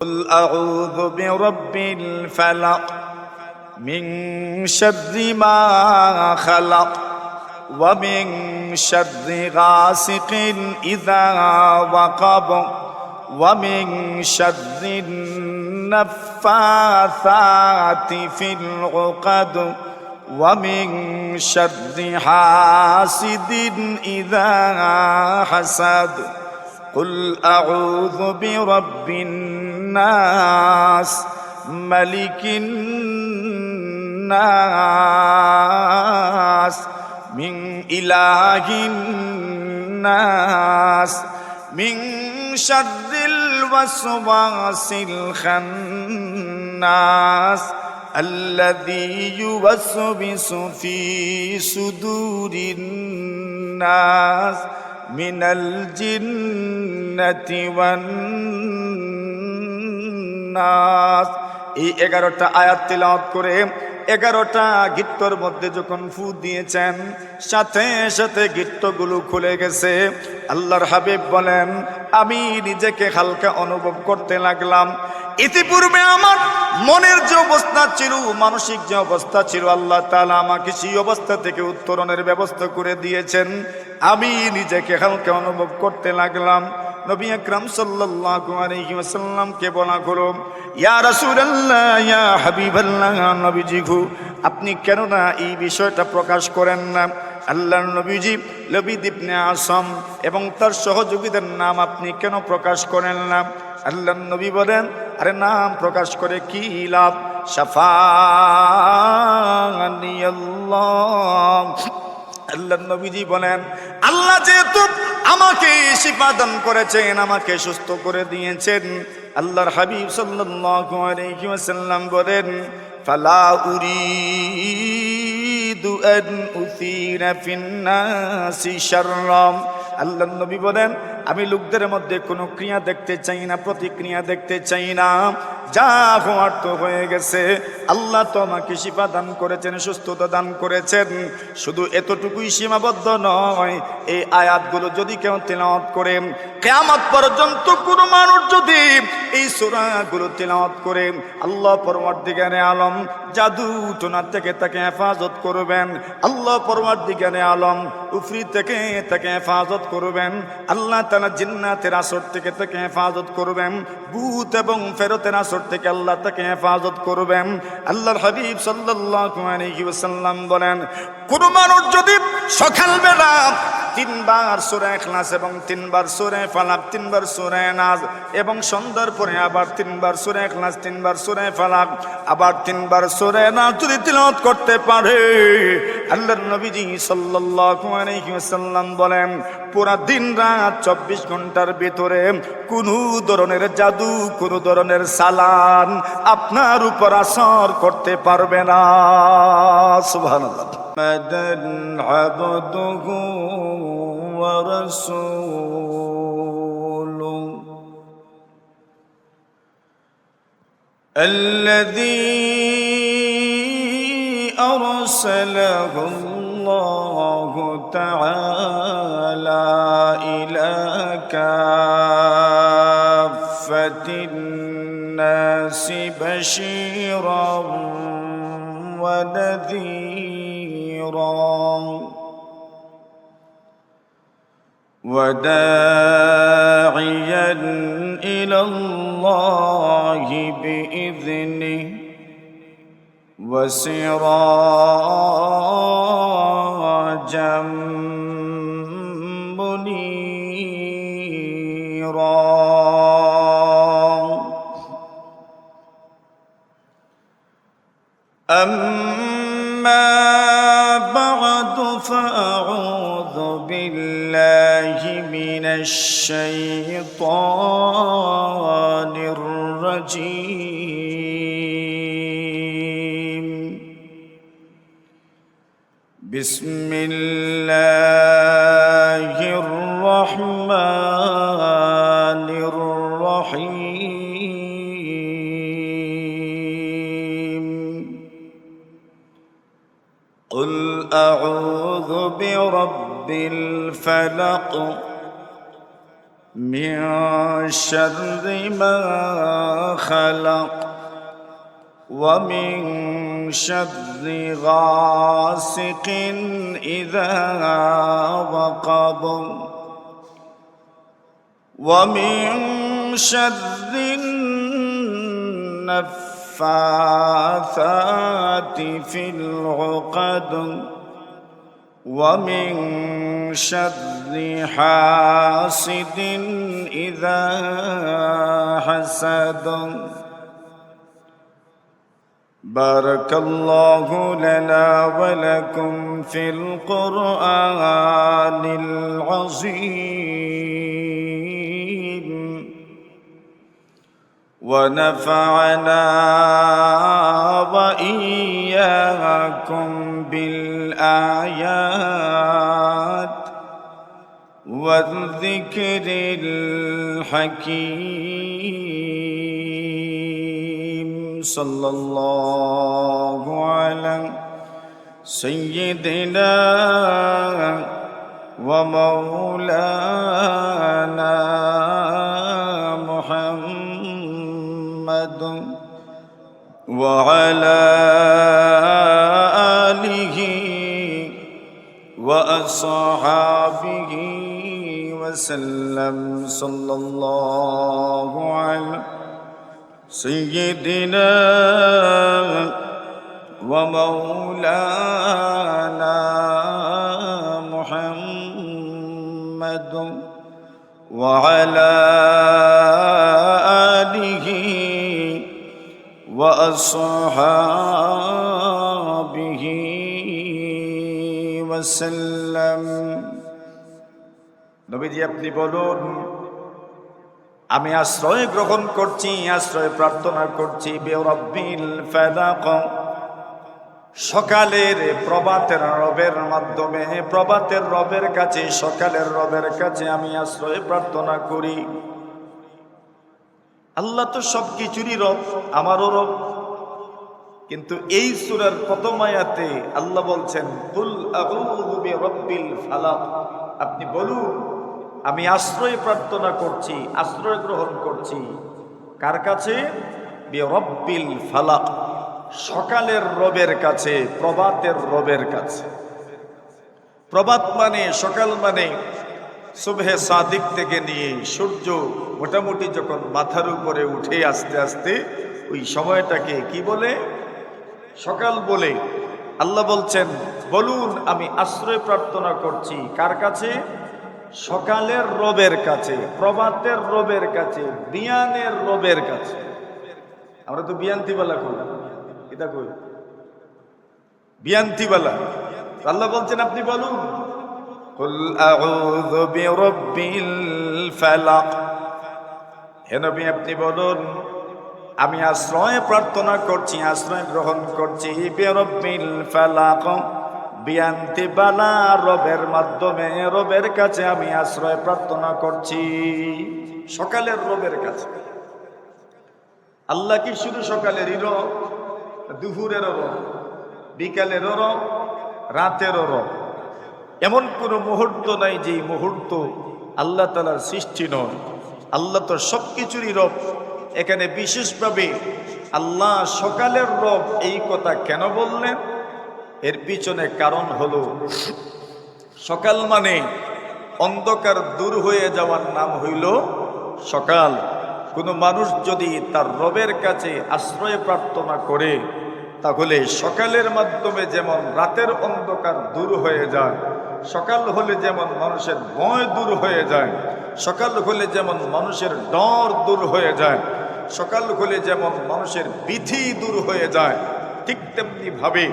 قل أعوذ برب الفلق من شر ما خلق ومن شر غاسق إذا وقب ومن شر النفاثات في العقد ومن شر حاسد إذا حسد قل أعوذ برب الناس ملك الناس من إله الناس من شر الوسواس الخناس الذي يوسوس في صدور الناس من الجنة والناس। এই 11টা আয়াত তিলাওয়াত করে 11টা গিট্টর মধ্যে যখন ফু দিয়েছেন সাথে সাথে গিট্টগুলো খুলে গেছে। আল্লাহর হাবিব বলেন, আমি নিজেকে হালকা অনুভব করতে লাগলাম। ইতিপূর্বে আমার মনের যে অবস্থা ছিল, মানসিক যে অবস্থা ছিল, আল্লাহ তাআলা আমাকে সেই অবস্থা থেকে উত্তরণের ব্যবস্থা করে দিয়েছেন। আমি নিজেকে হালকা অনুভব করতে লাগলাম। নবী আকরাম সাল্লাল্লাহু আলাইহি ওয়াসাল্লামকে বলা হলো, ইয়া রাসূলুল্লাহ, ইয়া হাবিবাল্লাহ, নবীজি গো, আপনি কেন না এই বিষয়টা প্রকাশ করেন না? আল্লাহর নবীজি লবিদ ইবনে আসম এবং তার সহযোগীদের নাম আপনি কেন প্রকাশ করেন না? আল্লাহর নবী বলেন, আরে নাম প্রকাশ করে কি লাভ? শাফাআনিয়াল্লাহ। আল্লাহর নবীজি বলেন, আল্লাহ যেহেতু আমাকে শিফা দান করেছেন, আমাকে সুস্থ করে দিয়েছেন, আল্লাহর হাবিব সাল্লাল্লাহু আলাইহি ওয়াসাল্লাম বলেন, ফালা উরিদু আন উসিরা ফিন নাসি শাররাম। আল্লাহর নবী বলেন, আমি লোকদের মধ্যে কোনো ক্রিয়া দেখতে চাই না, প্রতিক্রিয়া দেখতে চাই না। যা হওয়ার তো হয়ে গেছে। আল্লাহ তো আমাকে শিফা দান করেছেন, সুস্থতা দান করেছেন। শুধু এতটুকুই সীমাবদ্ধ নয়, এই আয়াতগুলো যদি কেউ তিলাওয়াত করে কিয়ামত পর্যন্ত কোনো মানুষ যদি এই সূরাগুলো তিলাওয়াত করে, আল্লাহ পরওয়ারদিগারে আলম জাদু টোনা থেকে তাকে হেফাজত করবেন। আল্লাহ পরওয়ারদিগারে আলম উফরি থেকে তাকে হেফাজত করবেন। আল্লাহ তাআলা জিন্নাতের আসর থেকে তাকে হেফাজত করবেন। ভূত এবং ফেরেতের আসর থেকে আল্লাহ তাকে হেফাজত করবেন। আল্লাহর হাবিব সাল্লাল্লাহু আলাইহি ওয়াসাল্লাম বলেন, কোন মানুষ যদি সকালবেলা 3 বার সূরা ইখলাস এবং 3 বার সূরা ফালাক, 3 বার সূরা নাস এবং সন্ধ্যার পরে আবার 3 বার সূরা ইখলাস, 3 বার সূরা ফালাক, আবার 3 বার সূরা নাস যদি তিলাওয়াত করতে পারে, আল্লাহর নবীজি সাল্লাল্লাহু আলাইহি ওয়াসাল্লাম বলেন, পুরা দিন রাত 24 ঘন্টার ভিতরে কোনো ধরনের জাদু, কোনো ধরনের সালান আপনার উপর আসর করতে পারবে না। সুবহানাল্লাহ। মাদান আবদুহু ওয়া রাসূলুহু الذي أرسله الله تعالى إلى كافة الناس بشيرا ونذيرا وداعيا إلى الله بإذنه وسراجا منيرا. أما بعد فأعوذ بالله من الشيطان الرجيم. بسم الله الرحمن الرحيم. قل أعوذ برب الفلق من شر ما خلق ومن شر غاسق إذا وقب ومن شر النفاثات في العقد ومن شر حاسد إذا حسد. بارك الله لنا ولكم في القرآن العظيم ونفعنا وإياكم بالآيات والذكر الحكيم. صلى الله على سيدنا ومولانا محمد وعلى آله وأصحابه وسلم. صلى الله على سيدنا ومولانا محمد وعلى آله وأصحابه وسلم. নবীজি আপনি বলুন, আমি আশ্রয় গ্রহণ করছি, আশ্রয় প্রার্থনা করছি বিরব্বিল ফালাক, সকালের প্রভাতের রবের মাধ্যমে, প্রভাতের রবের কাছে, সকালের রবের কাছে আমি আশ্রয় প্রার্থনা করি। আল্লাহ তো সব কিছুরই রব, আমারও রব। কিন্তু এই সূরার প্রথম আয়াতে আল্লাহ বলছেন কুল আউযু বিরাব্বিল ফালাক, আপনি বলুন আমি আশ্রয় প্রার্থনা করছি, আশ্রয় গ্রহণ করছি কার কাছে? বিরব্বিল ফালাক, সকালের রবের কাছে, প্রভাতের রবের কাছে। প্রভাত মানে, সকাল মানে সুবহে সাদিক থেকে নিয়ে সূর্য মোটামুটি যখন মাথার উপরে উঠে আস্তে আস্তে, ওই সময়টাকে কি বলে? সকাল বলে। আল্লাহ বলছেন বলুন আমি আশ্রয় প্রার্থনা করছি কার কাছে? সকালের রবের কাছে, প্রভাতের রবের কাছে, বিয়ানের রবের কাছে। আমরা তো বিয়ান্তিবালা কই, এটা কই বিয়ান্তিবালা। আল্লাহ বলছেন আপনি বলুন কুল আউযু বিরাব্বিল ফালাক, হে নবী আপনি বলুন আমি আশ্রয় প্রার্থনা করছি, আশ্রয় গ্রহণ করছি বিরাব্বিল ফালাক, বিয়ান্তিবালা রবের মাধ্যমে, রবের কাছে আমি আশ্রয় প্রার্থনা করছি, সকালের রবের কাছে। আল্লাহ কি শুধু সকালেরই রব? দুপুরেরও রব, বিকালেরও রব, রাতেরও রব। এমন কোনো মুহূর্ত নাই যে মুহূর্ত আল্লাহ তাআলার সৃষ্টি নয়। আল্লাহ তো সব কিছুরই রব। এখানে বিশেষভাবে আল্লাহ সকালের রব এই কথা কেন বললেন? এর পিছনে কারণ হলো সকাল মানে অন্ধকার দূর হয়ে যাওয়ার নাম হইল সকাল। কোনো মানুষ যদি তার রবের কাছে আশ্রয় প্রার্থনা করে, তাহলে সকালের মাধ্যমে যেমন রাতের অন্ধকার দূর হয়ে যায়, সকাল হলে যেমন মানুষের ভয় দূর হয়ে যায়, সকাল হলে যেমন মানুষের ডর দূর হয়ে যায়, সকাল হলে যেমন মানুষের বিধি দূর হয়ে যায়, ঠিক তেমনি ভাবে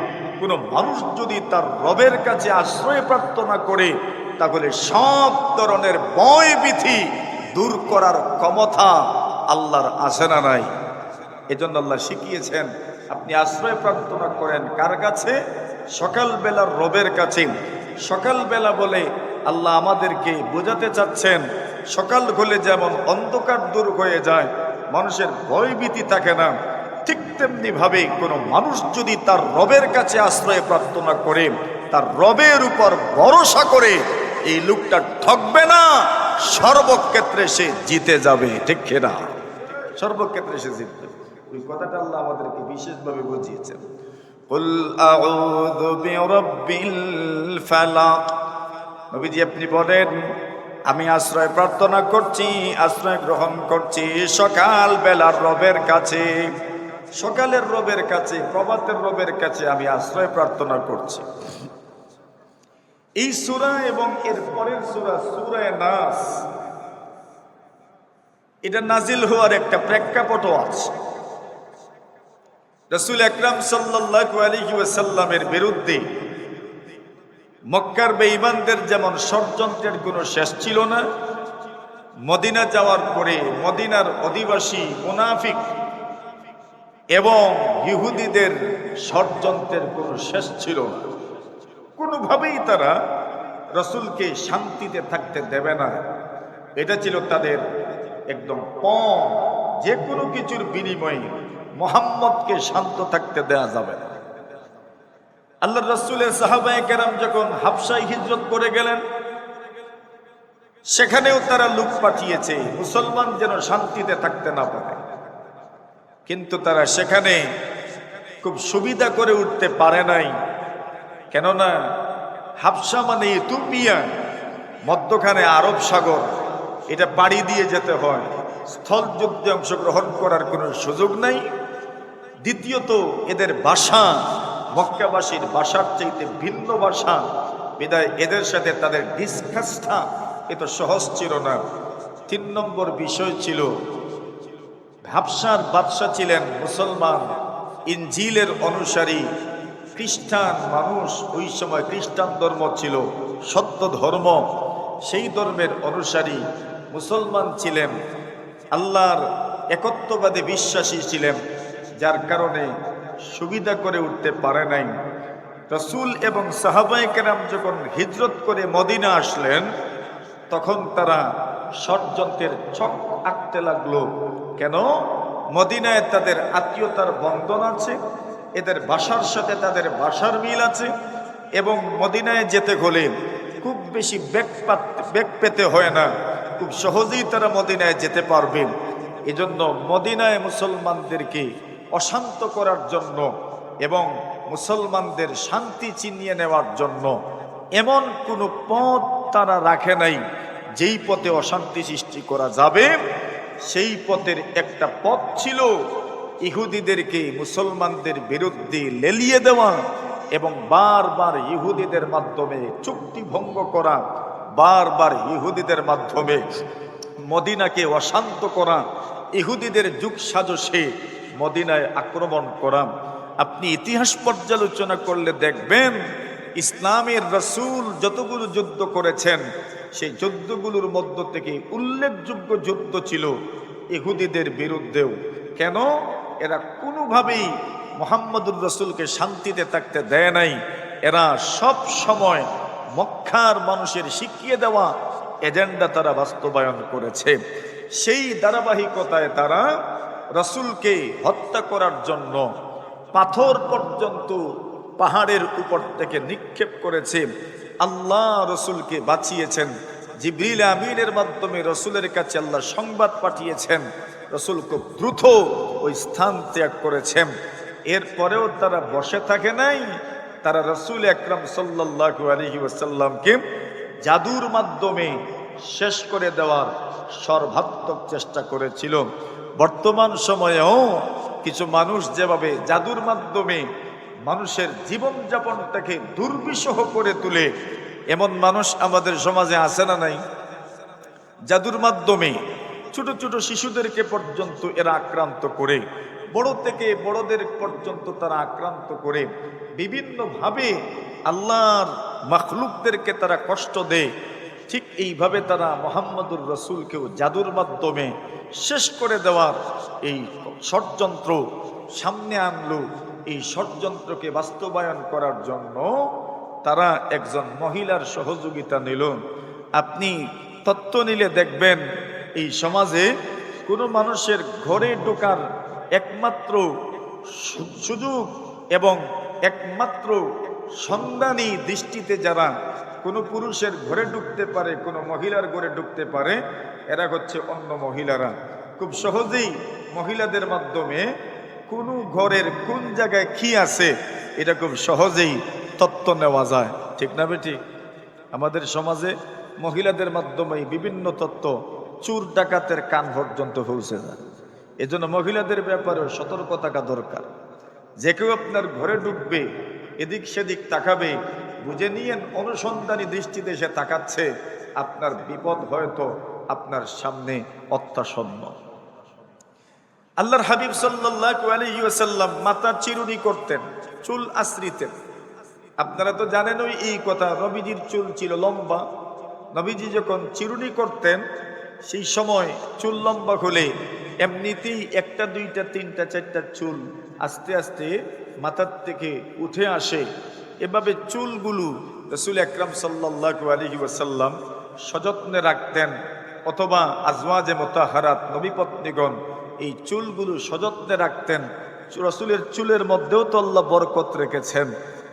কোনো মানুষ যদি তার রবের কাছে আশ্রয় প্রার্থনা করে, তাহলে সব ধরনের ভয় বিধি দূর করার ক্ষমতা আল্লাহর আছে না নাই? এজন্য আল্লাহ শিখিয়েছেন আপনি আশ্রয় প্রার্থনা করেন কার কাছে? সকালবেলার রবের কাছে। সকালবেলা বলে আল্লাহ আমাদেরকে বোঝাতে চাচ্ছেন সকাল হলে যেমন অন্ধকার দূর হয়ে যায়, মানুষের ভয়ভীতি থাকে না, ঠিক তেমনি ভাবে কোনো মানুষ যদি তার রবের কাছে আশ্রয় প্রার্থনা করে, তার রবের উপর ভরসা করে, এই লোকটা ঠকবে না, সর্বক্ষেত্রে সে জিতে যাবে, ঠিক কিনা? সর্বক্ষেত্রে সে জিতবে। ওই কথাটা আল্লাহ আমাদেরকে বিশেষভাবে বুঝিয়েছেন। কুল আউযু বিরাব্বিল ফালাক। নবীজি আপনি বলেন, আমি আশ্রয় প্রার্থনা করছি, আশ্রয় গ্রহণ করছি সকাল বেলার রবের কাছে, সকালের রবের কাছে, প্রভাতের রবের কাছে আমি আশ্রয় প্রার্থনা করছি। এই সূরা এবং এর পরের সূরা সূরা নাস, এটা নাজিল হওয়ার একটা প্রেক্ষাপটও আছে। রাসূল আকরাম সাল্লাল্লাহু আলাইহি ওয়াসাল্লামের বিরুদ্ধে মক্কার বেঈমানদের যেমন ষড়যন্ত্রের কোনো শেষ ছিল না, মদিনা যাওয়ার পরে মদিনার অধিবাসী মুনাফিক এবং ইহুদিদের ষড়যন্ত্রের কোনো শেষ ছিল না। কোনোভাবেই তারা রাসূলকে শান্তিতে থাকতে দেবে না, এটা ছিল তাদের একদম পণ। যে কোনো কিছুর বিনিময়ে মুহাম্মদকে শান্ত থাকতে দেয়া যাবে না। আল্লাহর রাসূলের সাহাবায়ে কেরাম যখন হাবশায় হিজরত করে গেলেন, সেখানেও তারা লোক পাঠিয়েছে মুসলমান যেন শান্তিতে থাকতে না পারে, কিন্তু তারা সেখানে খুব সুবিধা করে উঠতে পারে নাই। কেননা হাবশা মানে ইথিওপিয়া, মধ্যখানে আরব সাগর, এটা পাড়ি দিয়ে যেতে হয়, স্থল যুদ্ধে অংশগ্রহণ করার কোনো সুযোগ নাই। দ্বিতীয়ত এদের ভাষা মক্কাবাসীর ভাষার চাইতে ভিন্ন ভাষা, বিদায় এদের সাথে তাদের ডিসকাসটা এত সহজ ছিল না। 3 নম্বর বিষয় ছিল, হাবশার বাদশা ছিলেন মুসলমান, ইনজিলের অনুসারী খ্রিস্টান মানুষ। ওই সময় খ্রিস্টান ধর্ম ছিল সত্য ধর্ম, সেই ধর্মের অনুসারী মুসলমান ছিলেন, আল্লাহর একত্ববাদে বিশ্বাসী ছিলেন, যার কারণে সুবিধা করে উঠতে পারে নাই। রাসূল এবং সাহাবায়ে কেরাম যখন হিজরত করে মদিনা আসলেন, তখন তারা ষড়যন্ত্রের ছক আঁকতে লাগলো। কেন? মদিনায় তাদের আত্মীয়তার বন্ধন আছে, এদের ভাষার সাথে তাদের ভাষার মিল আছে, এবং মদিনায় যেতে হলে খুব বেশি বেগ পেতে হয় না, খুব সহজেই তারা মদিনায় যেতে পারবে। এজন্য মদিনায় মুসলমানদেরকে অশান্ত করার জন্য এবং মুসলমানদের শান্তি ছিনিয়ে নেওয়ার জন্য এমন কোনো পথ তারা রাখে নাই যেই পথে অশান্তি সৃষ্টি করা যাবে। সেই পথের একটা পথ ছিল ইহুদিদেরকে মুসলমানদের বিরুদ্ধে লেলিয়ে দেওয়া এবং বারবার ইহুদিদের মাধ্যমে চুক্তি ভঙ্গ করা, বারবার ইহুদিদের মাধ্যমে মদিনাকে অশান্ত করা, ইহুদিদের যুগ সাজসে মদিনায় আক্রমণ করা। আপনি ইতিহাস পর্যালোচনা করলে দেখবেন, ইসলামের রাসূল যতগুলো যুদ্ধ করেছেন, সেই যুদ্ধগুলোর মধ্য থেকে উল্লেখযোগ্য যুদ্ধ ছিল ইহুদিদের বিরুদ্ধেও। কেন? এরা কোনোভাবেই মুহাম্মদুর রাসূলকে শান্তিতে থাকতে দেয় নাই। এরা সব সময় মক্কার মানুষের শিখিয়ে দেওয়া এজেন্ডা তারা বাস্তবায়ন করেছে। সেই ধারাবাহিকতায় তারা রাসূলকে হত্যা করার জন্য পাথর পর্যন্ত পাহাড়ের উপর থেকে নিক্ষেপ করেছে। আল্লাহ রাসূলকে বাঁচিয়েছেন, জিবরিল আমিনের মাধ্যমে রাসূলের কাছে আল্লাহ সংবাদ পাঠিয়েছেন, রাসূল খুব দ্রুত ওই স্থান ত্যাগ করেছেন। এরপরেও তারা বসে থাকে নাই, তারা রাসূল আকরাম সাল্লাল্লাহু আলাইহি ওয়াসাল্লামকে জাদুর মাধ্যমে শেষ করে দেওয়ার সর্বাত্মক চেষ্টা করেছিল। বর্তমান সময়েও কিছু মানুষ যেভাবে জাদুর মাধ্যমে মানুষের জীবনযাপনটাকে দুর্বিষহ করে তোলে, এমন মানুষ আমাদের সমাজে আছে না নাই? জাদুর মাধ্যমে ছোট ছোট শিশুদেরকে পর্যন্ত এরা আক্রান্ত করে, বড় থেকে বড়দের পর্যন্ত তারা আক্রান্ত করে, বিভিন্নভাবে আল্লাহর মাখলুকদেরকে তারা কষ্ট দেয়। ঠিক এইভাবে তারা মুহাম্মদুর রাসূলকেও জাদুর মাধ্যমে শেষ করে দেওয়ার এই ষড়যন্ত্র সামনে আনলো। এই ষড়যন্ত্রকে বাস্তবায়ন করার জন্য তারা একজন মহিলার সহযোগিতা নিল। আপনি তথ্য নিলে দেখবেন, এই সমাজে কোনো মানুষের ঘরে ঢোকার একমাত্র সুযোগ এবং একমাত্র সন্ধানী দৃষ্টিতে যারা কোনো পুরুষের ঘরে ঢুকতে পারে, কোনো মহিলার ঘরে ঢুকতে পারে, এরা হচ্ছে অন্য মহিলারা। খুব সহজেই মহিলাদের মাধ্যমে কোন ঘরের কোন জায়গায় কি আছে এটা খুব সহজেই তত্ত্ব নেওয়া যায়, ঠিক না বেটি? আমাদের সমাজে মহিলাদের মাধ্যমে বিভিন্ন তত্ত্ব চোর ডাকাতের কান পর্যন্ত পৌঁছে যায়। এজন্য মহিলাদের ব্যাপারে সতর্ক থাকা দরকার। যে কেউ আপনার ঘরে ঢুকবে, এদিক সেদিক তাকাবে, বুঝে নিয়েন অনুসন্ধানী দৃষ্টিতে সে তাকাচ্ছে, আপনার বিপদ হয়তো আপনার সামনে অত্যাসন্ন। আল্লাহর হাবিব সাল্লাল্লাহু আলাইহি ওয়াসাল্লাম মাথা চিরুনি করতেন, চুল আশ্রিতেন। আপনারা তো জানেন ওই এই কথা, নবীজির চুল ছিল লম্বা। নবীজি যখন চিরুনি করতেন সেই সময় চুল লম্বা হলে এমনিতেই একটা দুইটা তিনটা চারটা চুল আস্তে আস্তে মাথার থেকে উঠে আসে। এভাবে চুলগুলো রাসূল আকরাম সাল্লাল্লাহু আলাইহি ওয়াসাল্লাম সযত্নে রাখতেন, অথবা আজওয়াজে মুতাহহারাত নবী পত্নীগণ এই চুলগুলো সযত্নে রাখতেন। রাসূলের চুলের মধ্যেও তো আল্লাহ বরকত রেখেছেন।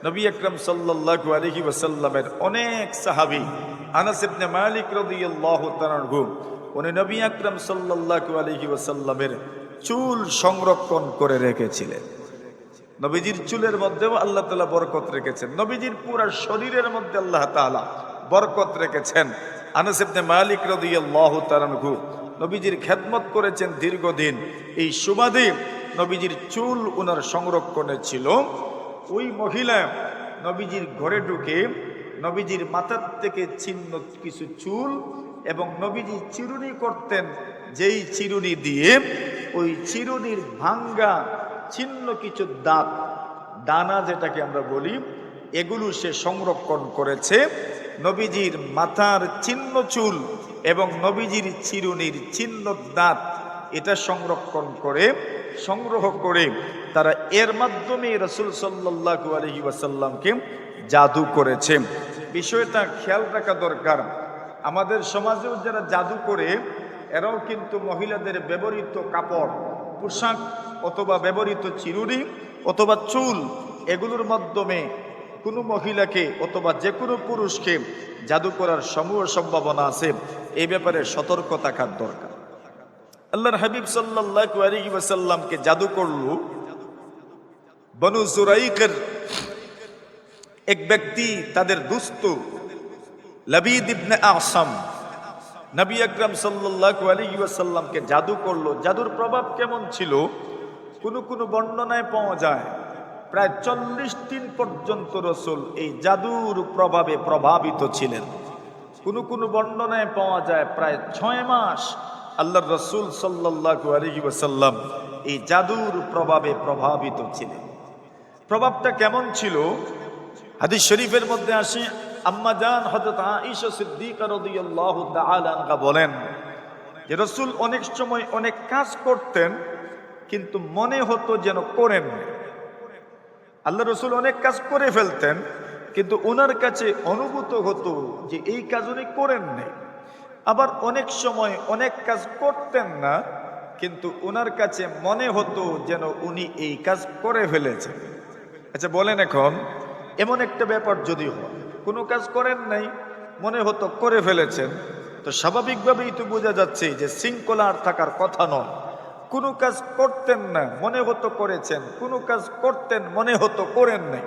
নবী আকরাম সাল্লাল্লাহু আলাইহি ওয়াসাল্লামের অনেক সাহাবী, আনাস ইবনে মালিক রাদিয়াল্লাহু তাআলা আনহু, উনি নবী আকরাম সাল্লাল্লাহু আলাইহি ওয়াসাল্লামের চুল সংরক্ষণ করে রেখেছিলেন। নবীজির চুলের মধ্যেও আল্লাহ তাআলা বরকত রেখেছেন, নবীজির পুরো শরীরের মধ্যে আল্লাহ তাআলা বরকত রেখেছেন। আনাস ইবনে মালিক রাদিয়াল্লাহু তাআলা আনহু নবীজির খেদমত করেছেন দীর্ঘদিন। এই সুবাদে নবীজির চুল ওনার সংরক্ষণে ছিল। ওই মহিলা নবীজির ঘরে ঢুকে নবীজির মাথার থেকে ছিন্ন কিছু চুল এবং নবীজি চিরুনি করতেন, যেই চিরুনি দিয়ে ওই চিরুনির ভাঙ্গা ছিন্ন কিছু দাঁত, দানা যেটাকে আমরা বলি, এগুলো সে সংরক্ষণ করেছে। নবীজির মাথার ছিন্ন চুল এবং নবীজির চিরুনির ছিন্ন দাঁত এটা সংগ্রহ করে তারা এর মাধ্যমে রাসূল সাল্লাল্লাহু আলাইহি ওয়াসাল্লামকে জাদু করেছে। বিষয়টা খেয়াল রাখা দরকার। আমাদের সমাজেও যারা জাদু করে, এরাও কিন্তু মহিলাদের ব্যবহৃত কাপড়, পোশাক অথবা ব্যবহৃত চিরুনি অথবা চুল, এগুলোর মাধ্যমে কোনো মহিলাকে অথবা যে কোনো পুরুষকে জাদু করার সমূহ সম্ভাবনা আছে। এই ব্যাপারে সতর্ক থাকার দরকার। আল্লাহর হাবিব সাল্লাল্লাহু আলাইহি ওয়াসাল্লামকে জাদু করলো বনু জুরাইকের এক ব্যক্তি, তাদের দুস্থ লাবিদ ইবনে আসাম নবী আকরাম সাল্লাল্লাহু আলাইহি ওয়াসাল্লামকে জাদু করলো। জাদুর প্রভাব কেমন ছিল? কোন বর্ণনায় পাওয়া যায় প্রায় 40 দিন পর্যন্ত রাসূল এই জাদুর প্রভাবে প্রভাবিত ছিলেন। কোন বর্ণনায় পাওয়া যায় প্রায় 6 মাস আল্লাহর রাসূল সাল্লাল্লাহু আলাইহি ওয়াসাল্লাম এই জাদুর প্রভাবে প্রভাবিত ছিলেন। প্রভাবটা কেমন ছিল? হাদিস শরীফের মধ্যে আসে, আম্মা জান হযরত আয়েশা সিদ্দিকা রাদিয়াল্লাহু তাআলা আনহা বলেন যে রাসূল অনেক সময় অনেক কাজ করতেন কিন্তু মনে হতো যেন করেন। আল্লাহ রাসূল অনেক কাজ করে ফেলতেন কিন্তু ওনার কাছে অনুভূত হতো যে এই কাজ উনি করেন নাই। আবার অনেক সময় অনেক কাজ করতেন না কিন্তু ওনার কাছে মনে হতো যেন উনি এই কাজ করে ফেলেছেন। আচ্ছা বলেন, এখন এমন একটা ব্যাপার যদি হয়, কোনো কাজ করেন নাই, মনে হতো করে ফেলেছেন, তো স্বাভাবিকভাবেই তো বোঝা যাচ্ছে যে শৃঙ্খলা আর থাকার কথা নয়। কোনো কাজ করতেন না, মনে হতো করেছেন, কোনো কাজ করতেন, মনে হতো করেন নাই।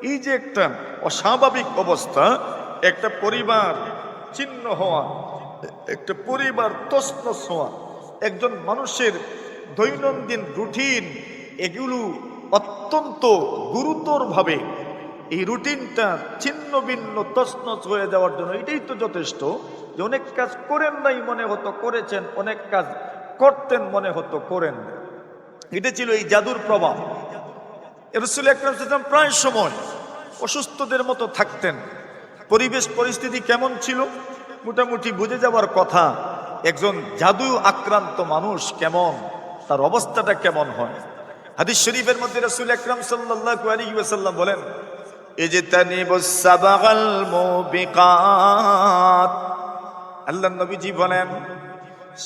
এই যে একটা অস্বাভাবিক অবস্থা, একটা পরিবার ছিন্ন হওয়া, একটা পরিবার তছনছ হওয়া, একজন মানুষের দৈনন্দিন রুটিন, এগুলো অত্যন্ত গুরুতরভাবে এই রুটিনটা ছিন্ন ভিন্ন তছনছ হয়ে যাওয়ার জন্য এটাই তো যথেষ্ট যে অনেক কাজ করেন নাই, মনে হতো করেছেন, অনেক কাজ করতেন, মনে হতো করেন না। এটা ছিল এই জাদুর প্রভাব। রাসূল আকরাম সাল্লাল্লাহু আলাইহি ওয়াসাল্লাম প্রায় সময় অসুস্থদের মতো থাকতেন। পরিবেশ পরিস্থিতি কেমন ছিল মোটামুটি বুঝে যাওয়ার কথা। একজন জাদু আক্রান্ত মানুষ কেমন, তার অবস্থাটা কেমন হয়। হাদিস শরীফের মধ্যে রাসূল আকরাম সাল্লাল্লাহু আলাইহি ওয়াসাল্লাম বলেন, ইজতানিবুস সাবাগাল মুবিকাত। আল্লাহ নবীজি বলেন,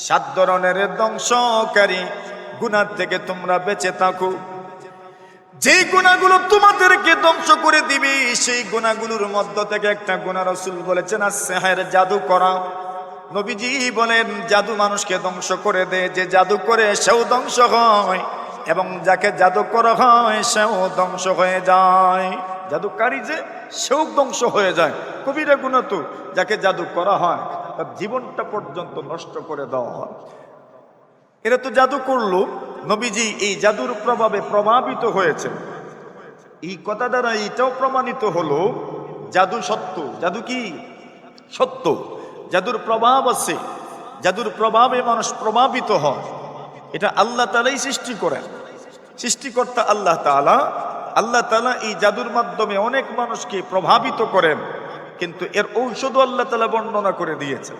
7 ধরনের ধ্বংসকারী গুনাহ থেকে তোমরা বেঁচে থাকো। যে গুনাহগুলো তোমাদেরকে ধ্বংস করে দিবে, সেই গুনাহগুলোর মধ্য থেকে একটা গুনাহ রাসূল বলেছেন as-sihr, জাদু করা। নবীজি বলেন জাদু মানুষকে ধ্বংস করে দেয়, যে জাদু করে সেও ধ্বংস হয় এবং যাকে জাদু করা হয় সেও ধ্বংস হয়ে যায়। জাদুকারী যে সেও ধ্বংস হয়ে যায়। কবিরা গুনাহ তো, যাকে জাদু করা হয় তার জীবনটা পর্যন্ত নষ্ট করে দেওয়া হয়। এরা তো জাদু করলো, নবীজি এই জাদুর প্রভাবে প্রভাবিত হয়েছে। এই কথা দ্বারা এটাও প্রমাণিত হলো জাদু সত্য। জাদু কি সত্য? জাদুর প্রভাব আছে, জাদুর প্রভাবে মানুষ প্রভাবিত হয়। এটা আল্লাহ তাআলাই সৃষ্টি করেন, সৃষ্টিকর্তা আল্লাহ তাআলা। আল্লাহ তাআলা এই জাদুর মাধ্যমে অনেক মানুষকে প্রভাবিত করেন, কিন্তু এর ঔষধও আল্লাহ তাআলা বর্ণনা করে দিয়েছেন।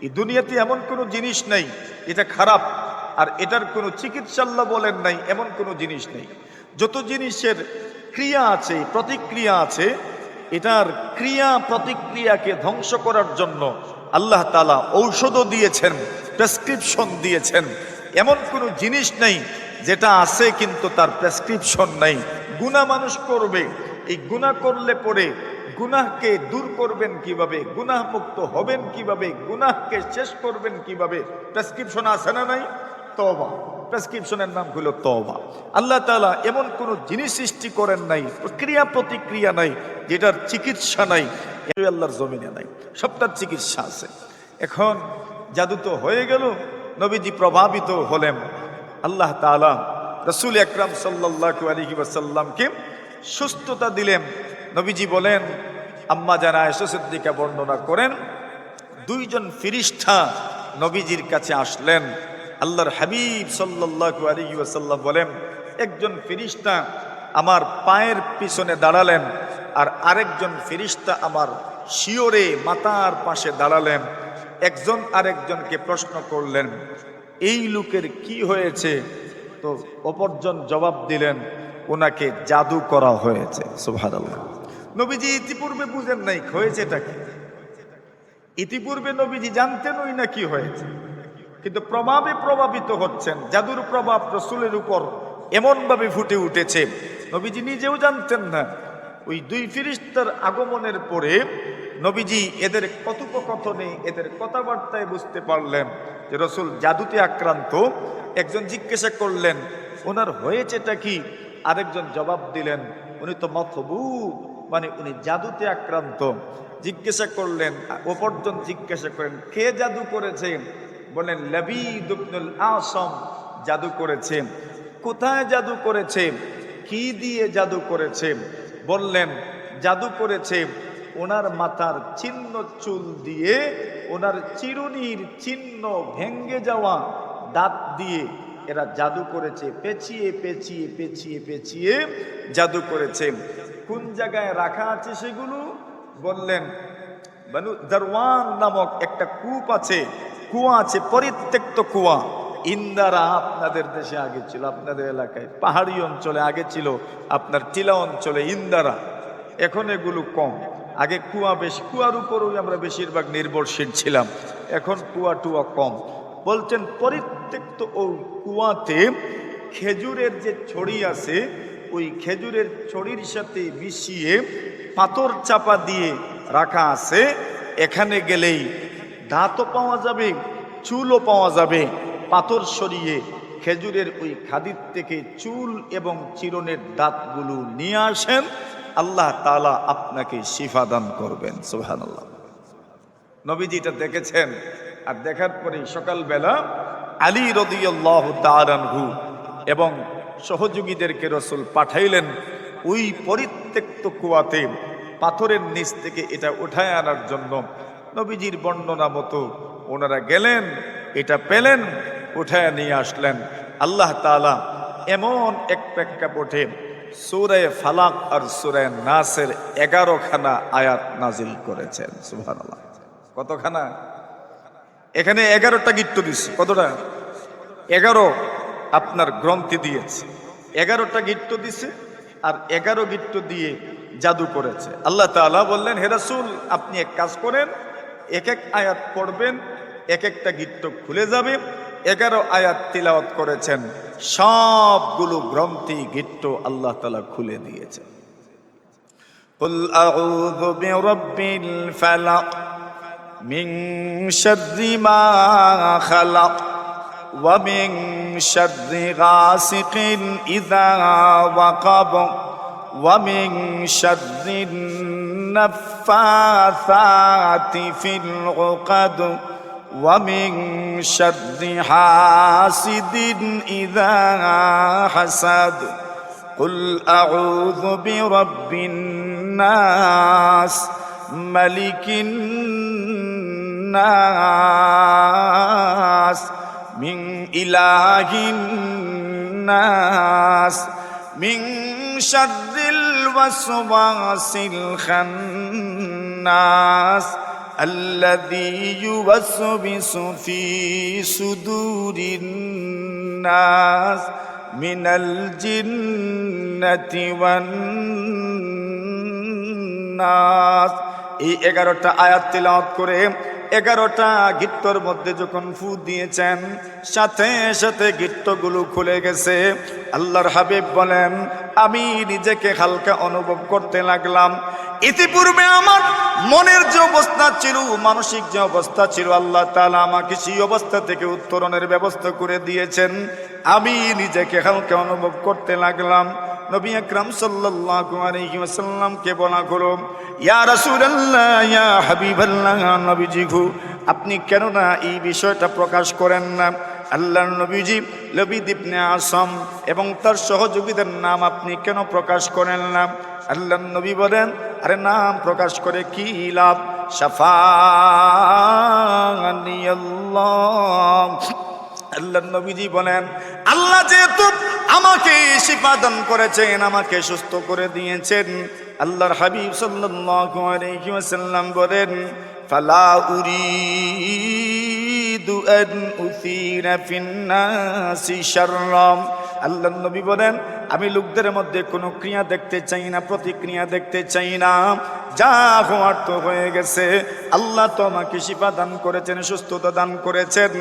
এই দুনিয়াতে এমন কোনো জিনিস নেই এটা খারাপ আর এটার কোনো চিকিৎসা আল্লাহ বলেন নাই, এমন কোনো জিনিস নেই। যত জিনিসের ক্রিয়া আছে, প্রতিক্রিয়া আছে, এটার ক্রিয়া প্রতিক্রিয়াকে ধ্বংস করার জন্য আল্লাহ তাআলা ঔষধও দিয়েছেন, প্রেসক্রিপশন দিয়েছেন। এমন কোনো জিনিস নেই যেটা আছে কিন্তু তার প্রেসক্রিপশন নাই। গুনাহ মানুষ করবে, এই গুনাহ করলে পরে গুনাহকে দূর করবেন কিভাবে, গুনাহ মুক্ত হবেন কিভাবে, গুনাহকে শেষ করবেন কিভাবে, প্রেসক্রিপশন আছে না নাই? তওবা, প্রেসক্রিপশনের নাম হলো তওবা। আল্লাহ তাআলা এমন কোন জিনিস সৃষ্টি করেন নাই, ক্রিয়া প্রতিক্রিয়া নাই, যেটার চিকিৎসা নাই। আল্লাহর জমিনে নাই, সবটার চিকিৎসা আছে। এখন জাদু তো হয়ে গেল, নবীজি প্রভাবিত হলেন। আল্লাহ তাআলা রাসূল আকরাম সাল্লাল্লাহু আলাইহি ওয়াসাল্লামকে সুস্থতা দিলেন। নবীজি বলেন, আম্মা জানা আয়েশা সিদ্দিকা বর্ণনা করেন, দুইজন ফেরেশতা নবীজির কাছে আসলেন। আল্লাহর হাবিব সাল্লাল্লাহু আলাইহি ওয়াসাল্লাম বলেন, একজন ফেরেশতা আমার পায়ের পিছনে দাঁড়ালেন আর আরেকজন ফেরেশতা আমার শিয়রে মাথার পাশে দাঁড়ালেন। একজন আরেকজনকে প্রশ্ন করলেন, এই লোকের কি হয়েছে? তো অপরজন জবাব দিলেন, ওনাকে জাদু করা হয়েছে। সুবহানাল্লাহ। নবীজি ইতিপূর্বে বুঝেন নাই হয়েছেটা কি, ইতিপূর্বে নবীজি জানতেনই না কি হয়েছে, কিন্তু প্রভাবে প্রভাবিত হচ্ছেন। জাদুর প্রভাব রাসূলের উপর এমন ভাবে ফুটে উঠেছে, নবীজি নিজেও জানতেন না। ওই দুই ফেরেশতার আগমনের পরে নবীজি এদের কথোপকথনে, এদের কথাবার্তায় বুঝতে পারলেন যে রাসূল জাদুতে আক্রান্ত। একজন জিজ্ঞাসা করলেন, ওনার হয়েছেটা কি? আরেকজন জবাব দিলেন, উনি তো মাতবুব, মানে উনি জাদুতে আক্রান্ত। জিজ্ঞাসা করলেন, অপরজন জিজ্ঞাসা করেন, কে জাদু করেছে? বলেন, লাবিদ ইবনুল আসাম জাদু করেছে। কোথায় জাদু করেছে? কি দিয়ে জাদু করেছে? বললেন, জাদু করেছে ওনার মাথার চিহ্ন চুল দিয়ে, ওনার চিরুনির চিহ্ন ভেঙ্গে যাওয়া দাঁত দিয়ে এরা জাদু করেছে। পেঁচিয়ে পেঁচিয়ে পেঁচিয়ে পেঁচিয়ে জাদু করেছে। কোন জায়গায় রাখা আছে সেগুলো? বললেন, বানু দারওয়ান নামক একটা কূপ আছে, কুয়া আছে, পরিত্যক্ত কুয়া। ইন্দারা আপনাদের দেশে আগে ছিল, আপনাদের এলাকায় পাহাড়ি অঞ্চলে আগে ছিল, আপনার টিলা অঞ্চলে ইন্দারা। এখন এগুলো কম, আগে কুয়া বেশি, কুয়ার উপরই আমরা বেশিরভাগ নির্ভরশীল ছিলাম। এখন কুয়া টুয়া কম। বলছেন পরিত্যক্ত ওই কুয়াতে খেজুরের যে ছড়ি আছে, ওই খেজুরের ছড়ির সাথে মিশিয়ে পাথর চাপা দিয়ে রাখা আছে। এখানে গেলেই দাঁতও পাওয়া যাবে, চুলও পাওয়া যাবে। পাথর সরিয়ে খেজুরের ওই খাদির থেকে চুল এবং চিরনের দাঁতগুলো নিয়ে আসেন, আল্লাহ তাআলা আপনাকে শিফা দান করবেন। সুবহানাল্লাহ। নবীজি এটা দেখেছেন, আর দেখার পরে সকালবেলা আলী রাদিয়াল্লাহু তাআলা আনহু এবং সহযোগীদেরকে রাসূল পাঠাইলেন ওই পরিত্যক্ত কুয়াতে পাথরের নিচ থেকে এটা উঠায় আনার জন্য। নবীজির বর্ণনা মতো ওনারা গেলেন, এটা পেলেন, উঠায় নিয়ে আসলেন। আল্লাহ তাআলা এমন এক প্রেক্ষাপটে সূরা ফালাক আর সূরা নাসের 11 খানা আয়াত নাজিল করেছেন। সুবহানাল্লাহ। কতখানা? এখানে 11টা গিট্টু দিচ্ছে। কতটা? 11 আপনার গ্রন্থে দিয়েছে, 11টা গিট্টু দিছে, আর 11 গিট্টু দিয়ে জাদু করেছে। আল্লাহ তাআলা বললেন, হে রাসূল, আপনি এক কাজ করেন, এক এক আয়াত পড়বেন, এক একটা গিট্টু খুলে যাবে। 11 আয়াত তিলাওয়াত করেছেন, সবগুলো গ্রন্থি গিট্ট আল্লাহ তাআলা খুলে দিয়েছেন। কুল আউযু বিরাব্বিল ফালাক মিন শাররি মা খালাক ওয়া মিন শাররি গাসিকিন ইযা ওয়াকাব ওয়া মিন শাররিন নাফাসাতি ফিল উকাদ ওয়া মিন শাররি হাসিদিন ইযা হাসাদ কুল আউযু বিরাব্বিন নাস মালিকিন নাস মিন ইলাহিন নাস মিন শাররিল ওয়াসওয়াসিল খান্নাস আল্লাযী ইউওয়াসবিসু ফি সুদুরিন নাস মিনাল জিন্নাতি ওয়ান নাস। এই 11টা আয়াত তিলাওয়াত করে 11টা গিট্টর মধ্যে যখন ফু দিয়েছেন সাথে সাথে গিট্টগুলো খুলে গেছে। আল্লাহর হাবিব বলেন আমি নিজেকে হালকা অনুভব করতে লাগলাম। ইতিপূর্বে আমার মনের যে অবস্থা ছিল, মানসিক যে অবস্থা ছিল, আল্লাহ তাআলা আমাকে সেই অবস্থা থেকে উত্তরণের ব্যবস্থা করে দিয়েছেন। আমি নিজেকে হালকা অনুভব করতে লাগলাম। নবী আকরাম সাল্লাল্লাহু আলাইহি ওয়াসাল্লামকে বলা হলো, ইয়া রাসূলুল্লাহ, ইয়া হাবিবাল্লাহ, নবীজি গো, আপনি কেন না এই বিষয়টা প্রকাশ করেন না? আল্লাহর নবীজি লবিদ ইবনে আসম এবং তার সহযোগীদের নাম আপনি কেন প্রকাশ করেন না? আল্লাহর নবী বলেন, আরে নাম প্রকাশ করে কি লাভ? শাফাআনি আল্লাহ। আল্লাহর নবীজি বলেন, আল্লাহ যেহেতু আমাকে শিফা দান করেছেন, আমাকে সুস্থ করে দিয়েছেন, আল্লাহর হাবিব সাল্লাল্লাহু আলাইহি ওয়াসাল্লাম বলেন, ফালা উরিদু আন উসিরা ফিন নাসি শাররা। আল্লাহর নবী বলেন, আমি লোকদের মধ্যে কোনো ক্রিয়া দেখতে চাই না, প্রতিক্রিয়া দেখতে চাই না। যা হওয়ার তো হয়ে গেছে। আল্লাহ তো আমাকে শিফা দান করেছেন, সুস্থতা দান করেছেন।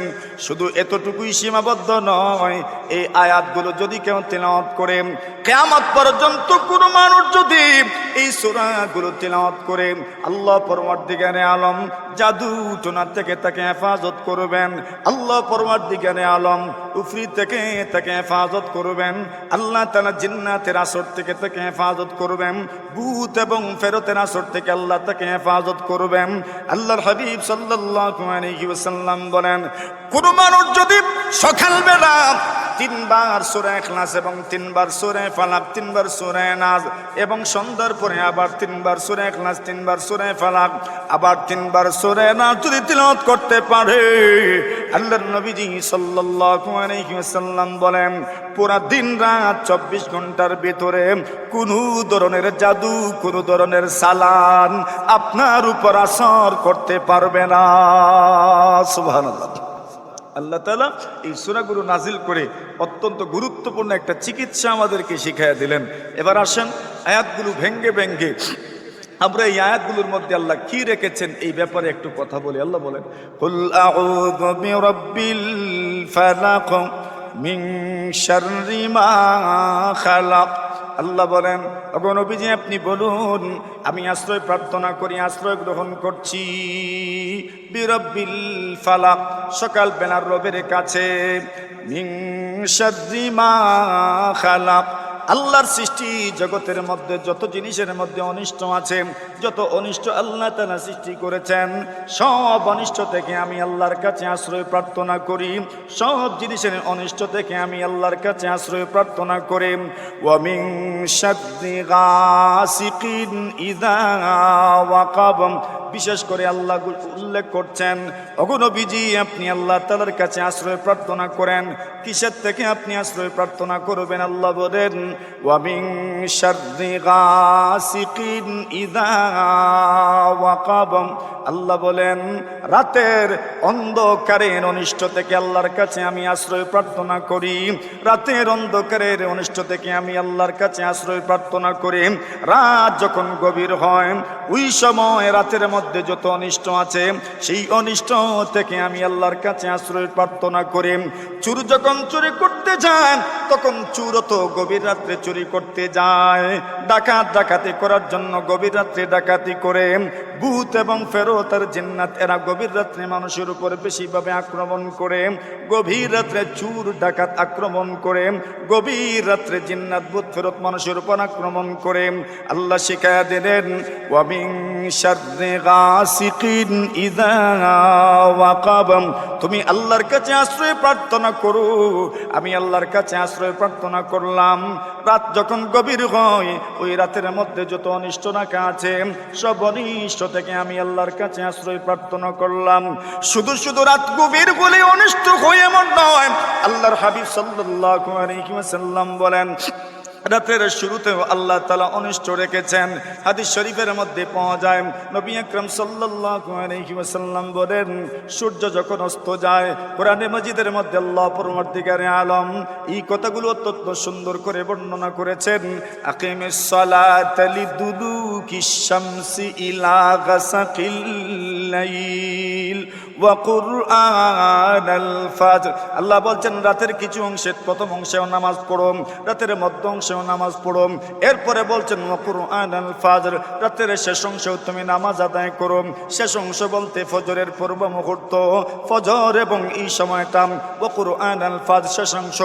শুধু এতটুকুই সীমাবদ্ধ নয়, এই আয়াতগুলো যদি কেউ তিলাওয়াত করে কিয়ামত পর্যন্ত কোনো মানুষ যদি এই সূরাগুলো তিলাওয়াত করে, আল্লাহ পরওয়ারদিগারে আলম জাদু টোনা থেকে তাকে হেফাজত করবেন। আল্লাহ পরওয়ারদিগারে আলম উফরি থেকে তাকে হেফাজত করবেন। আল্লাহ তাআলা জিন্নাতের আসর থেকে তাকে হেফাজত করবেন। ভূত এবং ফেরতের আসর থেকে আল্লাহ তাকে হেফাজত করবেন। আল্লাহর হাবিব সাল্লাল্লাহু আলাইহি ওয়াসাল্লাম বলেন, কোন মানুষ যদি সকালবেলা 3 বার সূরা ইখলাস এবং 3 বার সূরা ফালাক, 3 বার সূরা নাস এবং সন্ধ্যার পরে আবার 3 বার সূরা ইখলাস, 3 বার সূরা ফালাক, আবার 3 বার সূরা নাস যদি তিলাওয়াত করতে পারে, আল্লাহর নবীজি সাল্লাল্লাহু আলাইহি ওয়াসাল্লাম বলেন, পুরা দিন রাত 24 ঘন্টার ভিতরে কোনো ধরনের জাদু, কোনো ধরনের সালান আপনার উপর আসর করতে পারবে না। সুবহানাল্লাহ। আল্লাহ তাআলা এই সূরাগুলো নাজিল করে অত্যন্ত গুরুত্বপূর্ণ একটা চিকিৎসা আমাদেরকে শিখিয়ে দিলেন। এবার আসেন আয়াতগুলো ভেঙ্গে ভেঙ্গে আমরা এই আয়াতগুলোর মধ্যে আল্লাহ কি রেখেছেন এই ব্যাপারে একটু কথা বলি। আল্লাহ বলেন, কুল আউযু বিরাব্বিল ফালাক মিন শাররি মা খালাক। আল্লাহ বলেন, ওগো নবীজি আপনি বলুন, আমি আশ্রয় প্রার্থনা করি, আশ্রয় গ্রহণ করছি বিরাব্বিল ফালাক, সকাল বেলার রবের কাছে, মিন শাররি মা খালাক, আল্লাহর সৃষ্টি জগতের মধ্যে যত জিনিসের মধ্যে অনিষ্ট আছে, যত অনিষ্ট আল্লাহ তাআলা সৃষ্টি করেছেন, সব অনিষ্ট থেকে আমি আল্লাহর কাছে আশ্রয় প্রার্থনা করি। সব জিনিসের অনিষ্ট থেকে আমি আল্লাহর কাছে আশ্রয় প্রার্থনা করি। ওয়া মিন শাররি গাসিকিন ইযা ওয়াকাব, বিশেষ করে আল্লাহ উল্লেখ করছেন, ওগো নবীজি আপনি আল্লাহ তাআলার কাছে আশ্রয় প্রার্থনা করেন। কিসের থেকে আপনি আশ্রয় প্রার্থনা করবেন? আল্লাহ বলেন, ওয়া মিন শাররি গাসিকিন ইযা ওয়াকাব। আল্লাহ বলেন, রাতের অন্ধকারের অনিষ্ট থেকে আল্লাহর কাছে আমি আশ্রয় প্রার্থনা করি। রাতের অন্ধকারের অনিষ্ট থেকে আমি আল্লাহর কাছে আশ্রয় প্রার্থনা করি। রাত যখন গভীর হয়, ওই সময় রাতের মধ্যে যত অনিষ্ট আছে সেই অনিষ্ট থেকে আমি আল্লাহর কাছে আশ্রয় প্রার্থনা করি। চোর যখন চুরি করতে যায় তখন চোর তো গভীর রাত্রে চুরি করতে যায়, ডাকাতি করার জন্য গভীর রাত্রে ডাকাতি করে। ভূত এবং ফেরেশতা আর জিন্নাত এরা গভীর রাত্রে মানুষের উপর বেশিভাবে আক্রমণ করে। গভীর রাত্রে চোর ডাকাত আক্রমণ করে, গভীর রাত্রে জিন্নাত ভূত ফেরেশতা মানুষের উপর আক্রমণ করে। আল্লাহ শিখায়া দিলেন ওয়া মিন শাররি গাসিকিন ইযা ওয়াকাব, তুমি আল্লাহর কাছে আশ্রয় প্রার্থনা করো। আমি আল্লাহর কাছে আশ্রয় প্রার্থনা করলাম। রাত যখন গভীর হয় ওই রাতের মধ্যে যত অনিষ্ট রাখা আছে সব অনিষ্ট থেকে আমি আল্লাহর কাছে আশ্রয় প্রার্থনা করলাম। শুধু শুধু রাত গভীর বলে অনিষ্ট হয়ে এমন নয়। আল্লাহর হাবিব সাল্লাল্লাহু আলাইহি ওয়াসাল্লাম বলেন রাতের শুরুতেও আল্লাহ তাআলা অনিষ্ট রেখেছেন। হাদিস শরীফের মধ্যে পাওয়া যায় নবী আকরাম সাল্লাল্লাহু আলাইহি ওয়াসাল্লাম বলেন সূর্য যখন অস্ত যায়, কোরআনে মাজিদের মধ্যে আল্লাহ পরবর্তীকারে আলম এই কথাগুলো অত্যন্ত সুন্দর করে বর্ণনা করেছেন। আকিমিস সালাতা লিদুলুকিশ শামসি ইলা গাসাকিল লাইল ওয়া কুরআনাল ফাজর। আল্লাহ বলছেন রাতের কিছু অংশের প্রথম অংশেও নামাজ পড়ো, রাতের মধ্য অংশেও নামাজ পড়ো। এরপরে বলছেন ওয়া কুরআনাল ফাজর, রাতের শেষ অংশেও তুমি নামাজ আদায় করো। শেষ অংশ বলতে ফজরের পূর্ব মুহূর্ত, ফজর এবং এই সময়টা। ওয়া কুরআনাল ফাজর শেষ অংশ,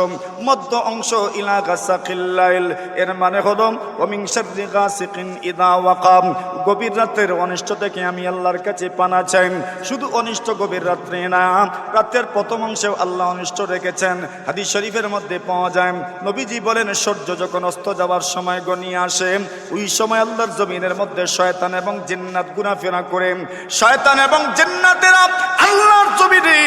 মধ্য অংশ ইলা গাসাকিল লাইল, এর মানে হলো ওয়া মিন শাররি গাসিকিন ইযা ওয়াকাব, গভীর রাতের অনিষ্ট থেকে আমি আল্লাহর কাছে পানা চাই। শুধু অনিষ্ট গভীর রাত্রে না, রাতের প্রথম অংশেও আল্লাহ অনিষ্ট রেখেছেন। হাদিস শরীফের মধ্যে পাওয়া যায় নবীজি বলেন সূর্য যখন অস্ত যাওয়ার সময় গনিয়ে আসে ওই সময় আল্লাহর জমিনের মধ্যে শয়তান এবং জিন্নাত ঘোরাফেরা করে। শয়তান এবং জিন্নাতেরা আল্লাহর জমিনে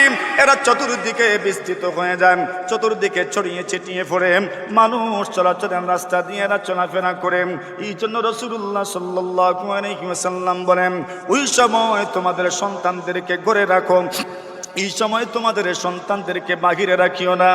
এরা চতুর্দিকে বিস্তৃত হয়ে যায়, চতুর্দিকে ছড়িয়ে ছিটিয়ে পড়ে। মানুষ চলাচলের রাস্তা দিয়ে এরা চলাফেরা করে। এই জন্য রাসূলুল্লাহ সাল্লাল্লাহু আলাইহি ওয়াসাল্লাম বলেন ওই সময় তোমাদের সন্তানদেরকে ঘরে রাখো, এই সময় তোমাদের সন্তানদেরকে বাহিরে রাখিও না।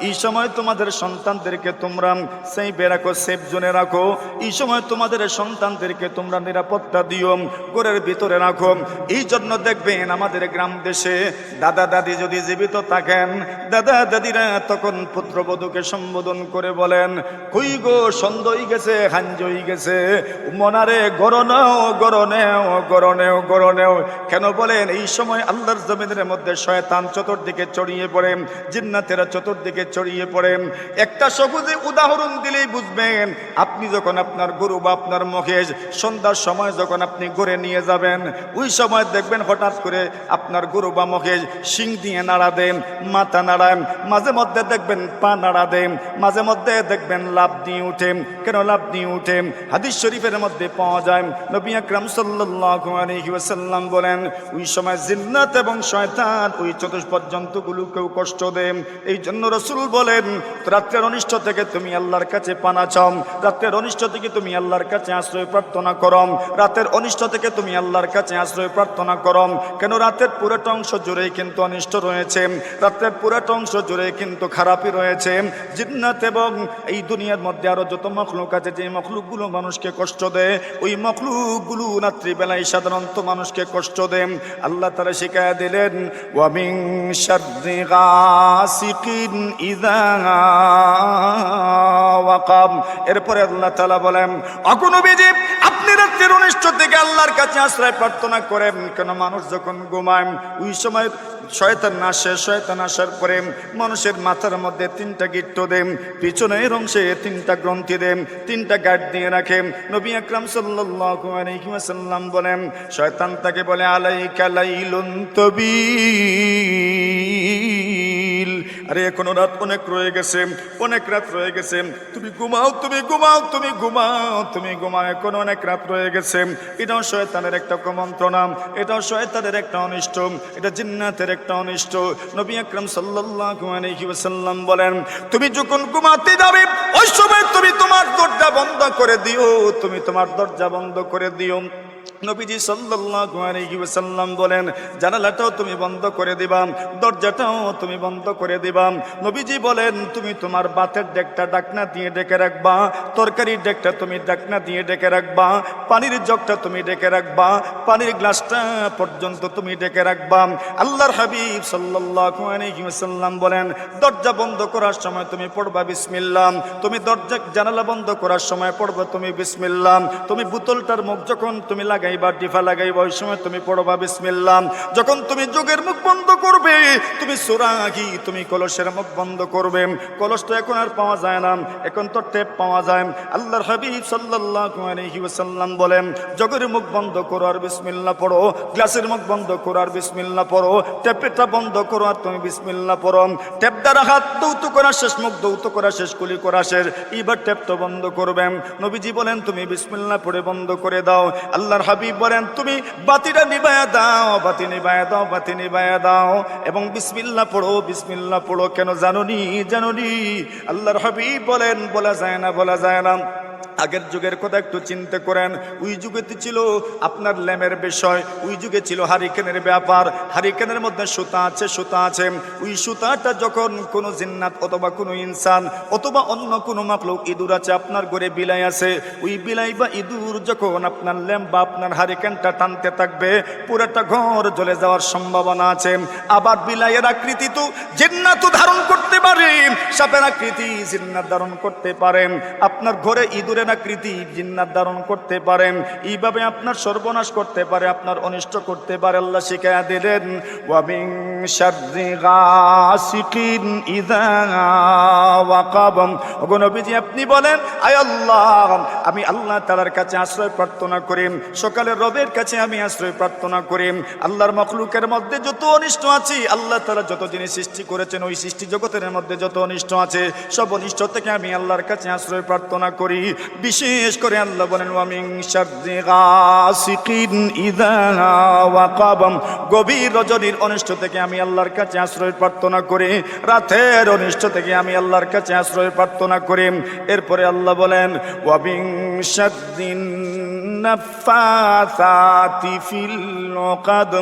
এই সময় তোমাদের সন্তানদেরকে তোমরা সেফে রাখো, সেফ জোনে রাখো। এই সময় তোমাদের সন্তানদেরকে তোমরা নিরাপত্তা দিও, ঘরের ভিতরে রাখো। এই জন্য দেখবেন আমাদের গ্রাম দেশে দাদা দাদি যদি জীবিত থাকেন, দাদা দাদিরা তখন পুত্রবধূকে সম্বোধন করে বলেন কই গো সন্ধ্যা হয়ে গেছে, হাঞ্জ হয়ে গেছে, মনারে গরনেও গরনেও গরনেও গরনেও। কেন বলেন এই সময় আল্লাহর জমিনের মধ্যে শয়তান চতুর্দিকে ছড়িয়ে পড়ে, জিন্নাতেরা চতুর্দিকে ছড়িয়ে পড়ে। একটা সহজে উদাহরণ দিলেই বুঝবেন, আপনি যখন আপনার গরু বা আপনার মহেশ সন্ধ্যার সময় যখন আপনি ঘরে নিয়ে যাবেন ওই সময় দেখবেন হঠাৎ করে আপনার গরু বা মহেশ শিং দিয়ে নাড়া দেন, মাথা নাড়ায়, মাঝে মধ্যে দেখবেন পা নাড়া দেন, মাঝে মধ্যে দেখবেন লাফ দিয়ে উঠে। কেন লাফ দিয়ে উঠে? হাদিস শরীফের মধ্যে পাওয়া যায় নবী আকরাম সাল্লাল্লাহু আলাইহি ওয়াসাল্লাম বলেন ওই সময় জিন্নাত এবং শয়তান ওই চতুষ্পদ জন্তুগুলোকেও কষ্ট দেন। এই জন্য রাসূল বলেন রাতের অনিষ্ট থেকে তুমি আল্লাহর কাছে পানা চাও, রাতের অনিষ্ট থেকে তুমি আল্লাহর কাছে আশ্রয় প্রার্থনা করো, রাতের অনিষ্ট থেকে তুমি আল্লাহর কাছে আশ্রয় প্রার্থনা করো। কেন রাতের পুরোটা অংশ জুড়েই কিন্তু অনিষ্ট রয়েছে, রাতের পুরোটা অংশ জুড়ে কিন্তু খারাপই রয়েছে। জিন্নাত এবং এই দুনিয়ার মধ্যে আরো যত মখলুক আছে, যে মখলুকগুলো মানুষকে কষ্ট দেয় ওই মখলুকগুলো রাত্রিবেলায় সাধারণত মানুষকে কষ্ট দেয়। আল্লাহ তাআলা শিখায়া দিলেন ওয়া মিন শাররি গাসিকিন ইযা ওয়াকাব। এরপরে আল্লাহ তাআলা বলেন ওগো নবীজি আপনি রাতের অনিষ্ট থেকে আল্লাহর কাছে আশ্রয় প্রার্থনা করেন। কেন মানুষ যখন ঘুমায় ওই সময় শয়তান আসে, শয়তান আসার পরে মানুষের মাথার মধ্যে তিনটা গিট্ট দেন, পিছনের অংশে তিনটা গ্রন্থি দেন, তিনটা গাঁট দিয়ে রাখে। নবী আকরাম সাল্লাল্লাহু আলাইহি ওয়াসাল্লাম বলেন শয়তান তাকে বলে আলাইকা লাইলুন তাবিল, আরে এখনো রাত অনেক রয়ে গেছে, অনেক রাত রয়ে গেছে, তুমি ঘুমাও, তুমি ঘুমাও, তুমি ঘুমাও, তুমি ঘুমাও, এখনো অনেক রাত রয়ে গেছে। এটাও শয়তানের একটা কুমন্ত্রণা, এটাও শয়তানের একটা অনিষ্ট, এটা জিন্নাতের একটা অনিষ্ট। নবী আকরাম সাল্লাল্লাহু আলাইহি ওয়াসাল্লাম বলেন তুমি যখন ঘুমাতে যাবে ওই সময় তুমি তোমার দরজা বন্ধ করে দিও, তুমি তোমার দরজা বন্ধ করে দিও। নবীজি সাল্লাল্লাহু আলাইহি ওয়াসাল্লাম বলেন, জানালাটাও তুমি বন্ধ করে দিবা, দরজাটাও তুমি বন্ধ করে দিবা। নবীজি বলেন, তুমি তোমার ভাতের ডেকটা ঢাকনা দিয়ে ঢেকে রাখবা, তরকারির ডেকটা তুমি ঢাকনা দিয়ে ঢেকে রাখবা, পানির জগটা তুমি ঢেকে রাখবা, পানির গ্লাসটা পর্যন্ত তুমি ঢেকে রাখবা। আল্লাহর হাবিব সাল্লাল্লাহু আলাইহি ওয়াসাল্লাম বলেন, দরজা বন্ধ করার সময় তুমি পড়বা বিসমিল্লাহ, তুমি দরজা জানালা বন্ধ করার সময় পড়বা তুমি বিসমিল্লাহ, তুমি বোতলটার মুখ যখন তুমি লাগাইবা, ডিফা লাগাইবা, ওই সময় তুমি পড়বা বিসমিল্লাহ। যখন তুমি যোগের মুখ বন্ধ করবে, তুমি সুরাহি, তুমি কলসের মুখ বন্ধ করবে। কলস তো এখন আর পাওয়া যায় না, এখন তো টেপ পাওয়া যায়। আল্লাহর হাবিব সাল্লাল্লাহু আলাইহি ওয়াসাল্লাম বলেন, যোগের মুখ বন্ধ করো আর বিসমিল্লাহ পড়ো, গ্লাসের মুখ বন্ধ করো আর বিসমিল্লাহ পড়ো, টেপটা বন্ধ করো আর তুমি বিসমিল্লাহ পড়ো। টেপ দ্বারা হাত দৌত করা শেষ, মুখ দৌত করা শেষ, কুলি করা শেষ, এবার টেপটা বন্ধ করবেন। নবীজি বলেন, তুমি বিসমিল্লাহ পড়ে বন্ধ করে দাও। আল্লাহর হাবিব বলেন, তুমি বাতিটা নিভায়া দাও, বাতি নিভায়া দাও, বাতি নিভায়া দাও এবং বিসমিল্লাহ পড়ো, বিসমিল্লাহ পড়ো। কেন জানোনি? জানোনি? আল্লাহর হাবিব বলেন, বলা যায় না, বলা যায় না। আগের যুগের কথা একটু চিন্তা করেন। ওই যুগেতে ছিল আপনার ল্যামের বিষয়, ওই যুগে ছিল হারিকেনের ব্যাপার। হারিকেনের মধ্যে সুতা আছে, সুতা আছে। ওই সুতাটা যখন কোনো জিন্নাত অথবা কোনো ইনসান অথবা অন্য কোনো মাখলুক, ইঁদুর আছে আপনার ঘরে, বিলাই আছে, ওই বিলাই বা ইঁদুর যখন আপনার ল্যাম্প বা আপনার হারিকেনটা টানতে থাকবে, পুরাটা ঘর জ্বলে যাওয়ার সম্ভাবনা আছে। আবার বিলাইয়ের আকৃতি তো জিন্নাতও ধারণ করতে পারে, সাপের আকৃতি জিন্নাত ধারণ করতে পারেন, আপনার ঘরে ইঁদুরের আকৃতি জিন্নাত ধারণ করতে পারেন। এইভাবে আপনার সর্বনাশ করতে পারে, আপনার অনিষ্ট করতে পারে। আল্লাহ শিখায়া দিলেন, ওয়া মিন শাররি গাসিকিন ইযা ওয়াকাব। ওগো নবীজি, আপনি বলেন, আয় আল্লাহ, আমি আল্লাহ তাআলার কাছে আশ্রয় প্রার্থনা করি, সকালের রবের কাছে আমি আশ্রয় প্রার্থনা করি। আল্লাহর মাখলুকের মধ্যে যত অনিষ্ট আছে, আল্লাহ তাআলা যত জিনিস সৃষ্টি করেছেন, ওই সৃষ্টি জগতের মধ্যে যত অনিষ্ট আছে, সব অনিষ্ট থেকে আমি আল্লাহর কাছে আশ্রয় প্রার্থনা করি। বিশেষ করে আল্লাহ বলেন, ওয়া মিন শাররি গাসিকিন ইযা ওয়াকাব। গভীর রজনীর অনিষ্ট থেকে আমি আল্লাহর কাছে আশ্রয় প্রার্থনা করি, রাতের অনিষ্ট থেকে আমি আল্লাহর কাছে আশ্রয় প্রার্থনা করি। এরপরে আল্লাহ বলেন, ওয়া মিন শাররিন নাফাসাতি ফিল উকাদ।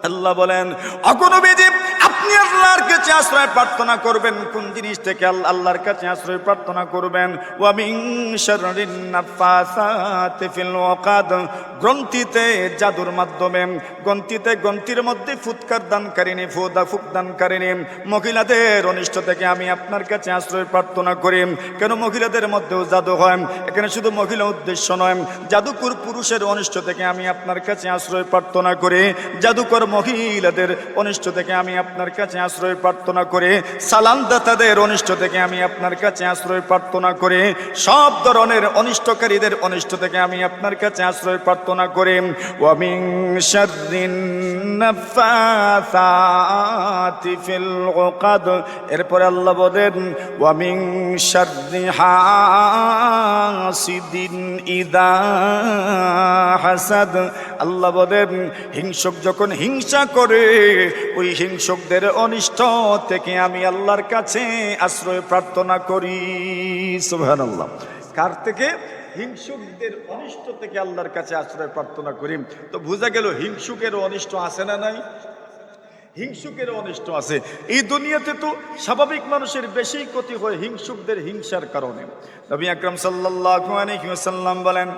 আল্লাহ বলেন, ওগো নবীজি, আপনি আল্লাহর কাছে আশ্রয় প্রার্থনা করবেন কোন জিনিস থেকে? আল্লাহর কাছে আশ্রয় প্রার্থনা করবেন, ওয়া মিন শাররিন নাফাসাতি ফিল উকাদ। গ্রন্থিতে জাদুর মাধ্যমে, গ্রন্থির মধ্যে ফুৎকার দানকারিনী, ফুক দানকারিনী মহিলাদের অনিষ্ট থেকে আমি আপনার কাছে আশ্রয় প্রার্থনা করি। কেন মহিলাদের মধ্যেও জাদু হয়, এখানে শুধু মহিলা উদ্দেশ্য নয়, জাদুকর পুরুষের অনিষ্ট থেকে আমি আপনার কাছে আশ্রয় প্রার্থনা করি, জাদুকর মহিলাদের অনিষ্ট থেকে আমি আপনার কাছে আশ্রয় প্রার্থনা করে, সালামদাতাদের অনিষ্ট থেকে আমি আপনার কাছে আশ্রয় প্রার্থনা করে, সব ধরনের অনিষ্টকারীদের অনিষ্ট থেকে আমি আপনার কাছে আশ্রয় প্রার্থনা করে। ওয়া মিন শাররিন নাফাসাতি ফিল উকাদ। এরপরে আল্লাহ বলেন, ওয়া মিন শাররি হাসিদিন ইযা হাসাদ। আল্লাহ বলেন, হিংসুক যখন হিংসা করে, ওই হিংসুকদের অনিষ্ট থেকে আমি আল্লাহর কাছে আশ্রয় প্রার্থনা করি। সুবহানাল্লাহ। কার থেকে? হিংসুকদের অনিষ্ট থেকে আল্লাহর কাছে আশ্রয় প্রার্থনা করি। তো বোঝা গেল হিংসুকের অনিষ্ট আছে না নাই? হিংসুকের অনিষ্ট আছে। এই দুনিয়াতে তো স্বাভাবিক মানুষের বেশি ক্ষতি হয় হিংসুকদের হিংসার কারণে। নবী আকরাম সাল্লাল্লাহু আলাইহি ওয়াসাল্লাম বলেন,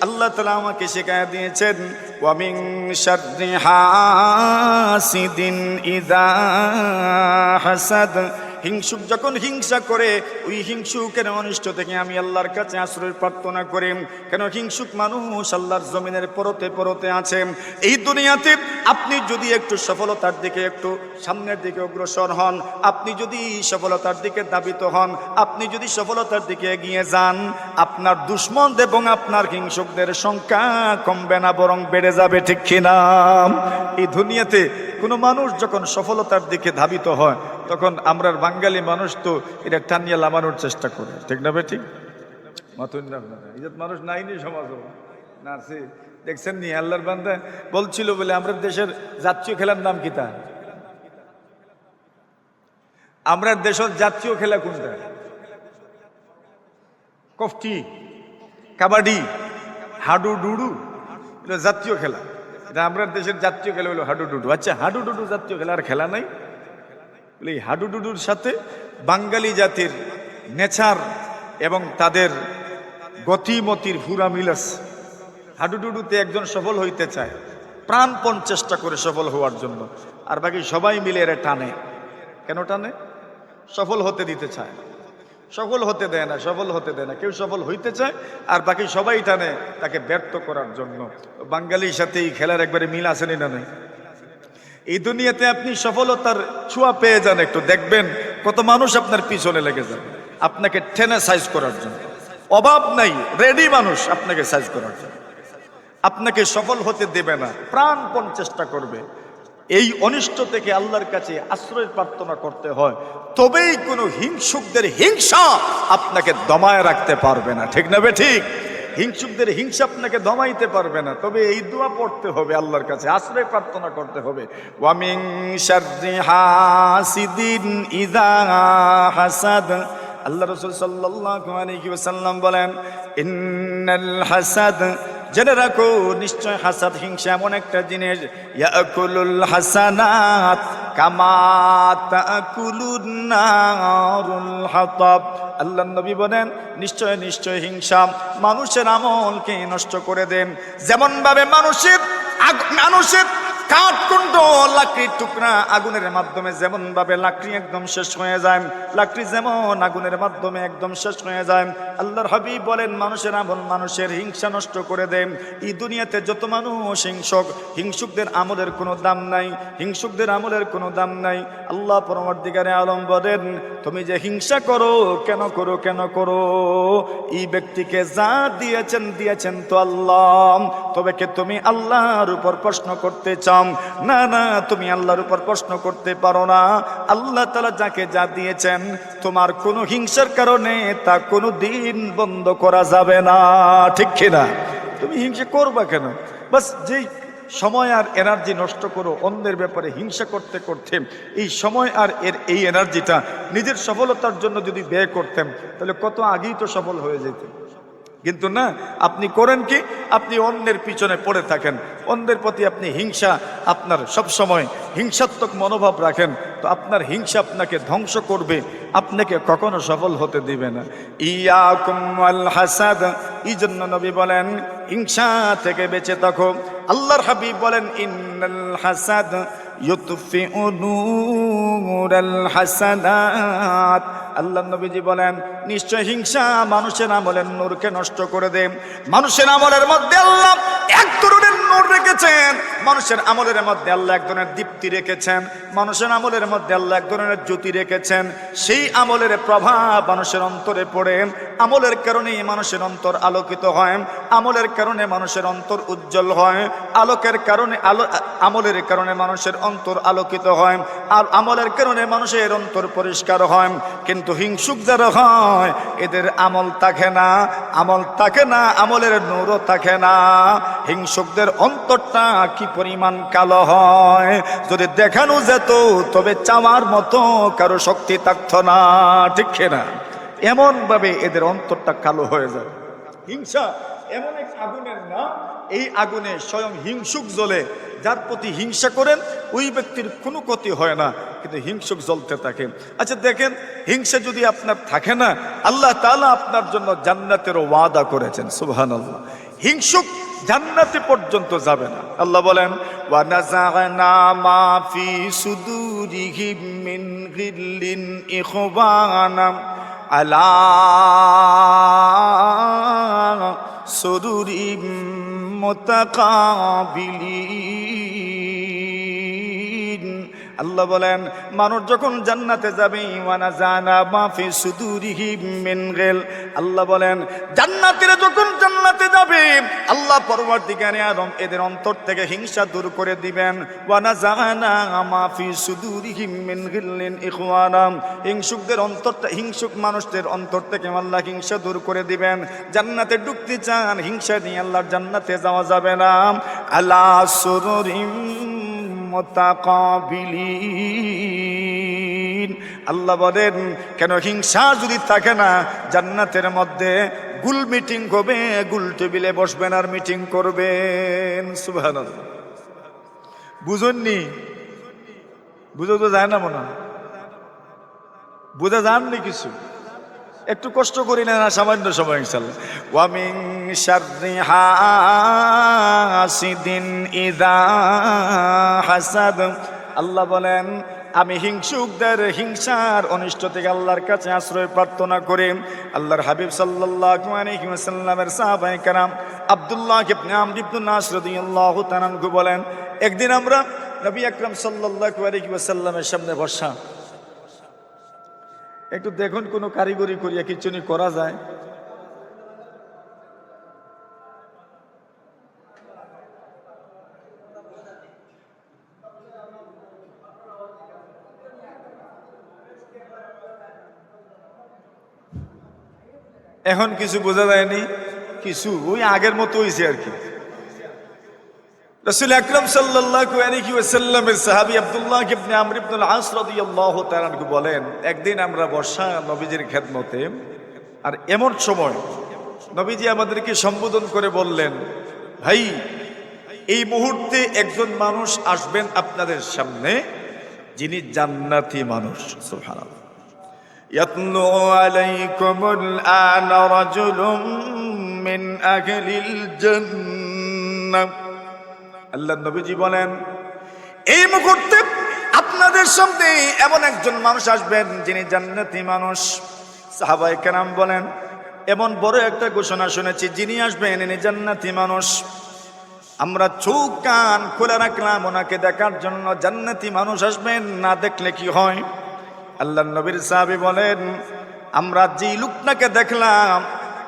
আল্লাহ তাআলা আমাকে শিখায়া দিয়েছেন, ওয়া মিন শাররি হাসিদিন ইযা হাসাদ। হিংসুক যখন হিংসা করে, ওই হিংসুকের অনিষ্ট থেকে আমি আল্লাহর কাছে আশ্রয় প্রার্থনা করি। কেন? হিংসুক মানুষ আল্লাহর জমিনের পরতে পরতে আছে। এই দুনিয়াতে আপনি যদি একটু সফলতার দিকে, একটু সামনের দিকে অগ্রসর হন, আপনি যদি সফলতার দিকে ধাবিত হন, আপনি যদি সফলতার দিকে এগিয়ে যান, আপনার দুশমন এবং আপনার হিংসুকদের সংখ্যা কমবে না, বরং বেড়ে যাবে। ঠিক কিনা? এই দুনিয়াতে কোনো মানুষ যখন সফলতার দিকে ধাবিত হয়, তখন আমরা বাঙালি মানুষ তো এটা টানিয়ে লামানোর চেষ্টা করে। ঠিক না বে? ঠিক ইজ্জত মানুষ নাইনি সমাজ না আছে। দেখছেন নি আল্লাহর বান্দা বলছিল বলে, আমরা দেশের জাতীয় খেলার নাম কি? তা আমরা দেশের জাতীয় খেলা কোনটা? কফটি, কাবাডি, হাডু ডুডু, জাতীয় খেলা, এটা আমরা দেশের জাতীয় খেলা হলো হাডুডুডু। আচ্ছা, হাডুডুডু জাতীয় খেলার খেলা নাই? এই হাডুডুডুর সাথে বাঙালি জাতির নেচার এবং তাদের গতিমতির পুরা মিল আছে। হাডুডুডুতে একজন সফল হইতে চায়, প্রাণপণ চেষ্টা করে সফল হওয়ার জন্য, আর বাকি সবাই মিলে এরা টানে। কেন টানে? সফল হতে দিতে চায় না, সফল হতে দেয় না, সফল হতে দেয় না। কেউ সফল হইতে চায় আর বাকি সবাই টানে তাকে ব্যর্থ করার জন্য। বাঙালির সাথে এই খেলার একবারে মিল আসেনি না নাই? এই দুনিয়াতে আপনি সফলতার ছোঁয়া পেয়ে যান, একটু দেখবেন কত মানুষ আপনার পিছনে লেগে যাবে আপনাকে টেনে সাইজ করার জন্য। অভাব নাই, রেডি মানুষ আপনাকে সাইজ করার জন্য। আপনাকে সফল হতে দেবে না, প্রাণপণ চেষ্টা করবে। এই অনিষ্ট থেকে আল্লাহর কাছে আশ্রয় প্রার্থনা করতে হয়, তবেই কোনো হিংসুকদের হিংসা আপনাকে দমায় রাখতে পারবে না। ঠিক না বে ঠিক? হিংসুকদের হিংসা আপনাকে দমাইতে পারবে না। তবে এই দোয়া পড়তে হবে, আল্লাহর কাছে আশ্রয় প্রার্থনা করতে হবে। ওয়া মিন শাররি হাসিদিন ইযা হাসাদ। আল্লাহ রাসূল সাল্লাল্লাহু আলাইহি ওয়াসাল্লাম বলেন, ইন্নাল হাসাদ, জেনে রাখো নিশ্চয় হাসাদ, হিংসা এমন একটা জিনিস, ইয়াকুলুল হাসানাত কামা তাকুলুন নারুল হাতাব। আল্লাহ নবী বলেন, নিশ্চয় নিশ্চয় হিংসা মানুষের আমলকে নষ্ট করে দেন। যেমন ভাবে মানুষের কাঠকুণ্ড, লাকড়ির টুকরা আগুনের মাধ্যমে যেমন ভাবে লাকড়ি একদম শেষ হয়ে যায়, লাকড়ি যেমন আগুনের মাধ্যমে একদম শেষ হয়ে যায়, আল্লাহর হাবিব বলেন মানুষের আমল মানুষের হিংসা নষ্ট করে দেন। এই দুনিয়াতে যত মানুষ হিংসুক, হিংসুকদের আমলের কোনো দাম নাই, হিংসুকদের আমলের কোনো দাম নাই। আল্লাহ পরবর্তীকারে আলম বলেন, তুমি যে হিংসা করো কেন করো, কেন করো? এই ব্যক্তিকে যা দিয়েছেন দিয়েছেন তো আল্লাহ, তবে কে তুমি আল্লাহর উপর প্রশ্ন করতে চাও? না না, তুমি আল্লাহর উপর প্রশ্ন করতে পারো না। আল্লাহ তাআলা যাকে যা দিয়েছেন, তোমার কোনো হিংসার কারণে তা কোনো দিন বন্ধ করা যাবে না। ঠিক কিনা? তুমি হিংসা করবা কেন? বাস যেই সময় আর এনার্জি নষ্ট করো অন্যের ব্যাপারে হিংসা করতে করতে, এই সময় আর এই এনার্জিটা নিজের সফলতার জন্য যদি ব্যয় করতেন, তাহলে কত আগেই তো সফল হয়ে যেতেন। কিন্তু না, আপনি করেন কি? আপনি অন্যের পিছনে পড়ে থাকেন, অন্যের প্রতি আপনি হিংসা, আপনার সব সময় হিংসাত্মক মনোভাব রাখেন, তো আপনার হিংসা আপনাকে ধ্বংস করবে, আপনাকে কখনো সফল হতে দিবে না। ইয়াকুম ওয়াল হাসাদ, এই জন্য নবী বলেন হিংসা থেকে বেঁচে থাকো। আল্লাহর হাবিব বলেন, ইন্নাল হাসাদ ইউতফিউ নূরাল হাসানাত। আল্লাহ নবীজি বলেন, নিশ্চয় হিংসা মানুষের আমলের নূরকে নষ্ট করে দেয়। মানুষের আমলের মধ্যে আল্লাহ এক ধরনের নূর রেখেছেন, মানুষের আমলের মধ্যে আল্লাহ এক ধরনের দীপ্তি রেখেছেন, মানুষের আমলের মধ্যে আল্লাহ এক ধরনের জ্যোতি রেখেছেন। সেই আমলের প্রভাব মানুষের অন্তরে পড়ে, আমলের কারণে মানুষের অন্তর আলোকিত হয়, আমলের কারণে মানুষের অন্তর উজ্জ্বল হয়, আমলের কারণে মানুষের অন্তর আলোকিত হয়, আর আমলের কারণে মানুষের অন্তর পরিষ্কার হয়। কিন্তু হিংসুক যারা হয়, এদের আমল থাকে না, আমল থাকে না, আমলের নূরও থাকে না। হিংসুকদের অন্তরটা কি পরিমাণ কালো হয়, যদি দেখানো যেত তবে চাওয়ার মতো কারো শক্তি থাকতো না। ঠিক না? এমন ভাবে এদের অন্তরটা কালো হয়ে যায়। হিংসা এমন এক আগুনের নাম, এই আগুনে স্বয়ং হিংসুক জ্বলে। যার প্রতি হিংসা করেন ওই ব্যক্তির কোনো ক্ষতি হয় না, কিন্তু হিংসুক জ্বলতে থাকে। আচ্ছা দেখেন, হিংসা যদি আপনার থাকে না, আল্লাহ তাআলা আপনার জন্য জান্নাতের ওয়াদা করেছেন। সুবহানাল্লাহ। হিংসুক জান্নাতে পর্যন্ত যাবে না। আল্লাহ বলেন, ওয়া নাযা'না মা ফি সুদুরিহিম মিন গিল্লিন ইখওয়ানা আলা সুরুরিম মুতাকাবিলিন। আল্লাহ বলেন, মানুষ যখন জান্নাতে যাবে, ওয়ানা জানা মাফি সুদুরিহিম মিন গিল। আল্লাহ বলেন, জান্নাতীরা যখন জান্নাতে যাবে, আল্লাহ পরবর্তীকারে আদম এদের অন্তর থেকে হিংসা দূর করে দিবেন। ওয়ানা জানা মাফি সুদুরিহিম মিন গিল্লিন ইখওয়ানা, হিংসুকদের অন্তরটা, হিংসুক মানুষদের অন্তর থেকে আল্লাহ হিংসা দূর করে দিবেন। জান্নাতে ঢুকতে চান, হিংসা নিয়ে আল্লাহর জান্নাতে যাওয়া যাবে না। আলা সুরুরিম মুতাকাবিলিন। আল্লাহ বলেন, কেন হিংসা যদি থাকে না, জান্নাতের মধ্যে গুল মিটিং হবে, গুল টেবিলে বসবেন আর মিটিং করবেন। সুবহানাল্লাহ। বুঝুননি? বুঝো তো যায় না মনে হয়, বুঝা যাননি কিছু, একটু কষ্ট করি না সামান্য সময় ইনশাআল্লাহ। ওয়া মিন শাররি হাসিদিন ইযা হাসাদ, আল্লাহ বলেন আমি হিংসুকদের হিংসার অনিষ্ট থেকে আল্লাহর কাছে আশ্রয় প্রার্থনা করে আল্লাহর হাবিব সাল্লাল্লাহু আলাইহি ওয়াসাল্লামের সাহাবায়ে কেরাম আব্দুল্লাহ ইবনে আমর ইবনে নাস রাদিয়াল্লাহু তাআলা আনহু বলেন, একদিন আমরা নবী আকরাম সাল্লাল্লাহু আলাইহি ওয়াসাল্লামের সামনে বসা, একটু দেখুন কোনো কারিগরি করিয়া কিছু নি করা যায়। এখন কিছু বোঝা যায়নি, কিছু ওই আগের মতো হয়েছে আর কি। রাসূল আকরাম সাল্লাল্লাহু আলাইহি ওয়াসাল্লামের সাহাবী আব্দুল্লাহ ইবনে আমর ইবনে আল-আস রাদিয়াল্লাহু তাআলা আনহু বলেন, একদিন আমরা বসা নবীজির খেদমতে, আর এমন সময় নবীজি আমাদেরকে সম্বোধন করে বললেন, ভাই এই মুহূর্তে একজন মানুষ আসবেন আপনাদের সামনে, যিনি জান্নাতি মানুষ। সুবহানাল্লাহ। ইয়াতলু আলাইকুমুল আনা রাজুলুম মিন আহলিল জান্নাহ, আল্লাহ নবীজি বলেন এই মুহূর্তে আপনাদের সামনে এমন একজন মানুষ আসবেন যিনি জান্নাতি মানুষ। সাহাবায়ে কেরাম বলেন, এমন বড় একটা ঘোষণা শুনেছি, যিনি আসবেন ইনি জান্নাতি মানুষ। আমরা চোখ কান খোলা রাখলাম ওনাকে দেখার জন্য। জান্নাতি মানুষ আসবেন, না দেখলে কি হয়? আল্লাহ নবীর সাহাবী বলেন, আমরা যেই লোকটাকে দেখলাম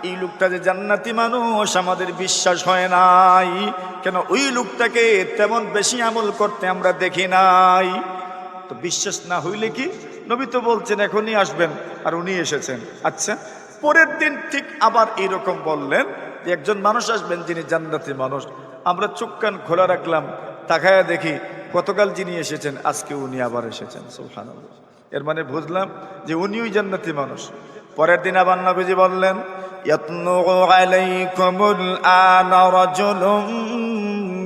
এই লোকটা যে জান্নাতি মানুষ আমাদের বিশ্বাস হয় নাই। কেন? ওই লোকটাকে তেমন বেশি আমল করতে আমরা দেখি নাই। তো বিশ্বাস না হইলে কি, নবী তো বলছেন এখনই আসবেন, আর উনি এসেছেন। আচ্ছা, পরের দিন ঠিক আবার এইরকম বললেন যে একজন মানুষ আসবেন যিনি জান্নাতি মানুষ। আমরা চোখ কান খোলা রাখলাম, তাকায়া দেখি গতকাল যিনি এসেছেন আজকে উনি আবার এসেছেন। সুবহানাল্লাহ। এর মানে বুঝলাম যে উনিই জান্নাতি মানুষ। পরের দিন আবার নবীজি বললেন, ইয়াতলু আলাইকুমুল আনা রাজুলুম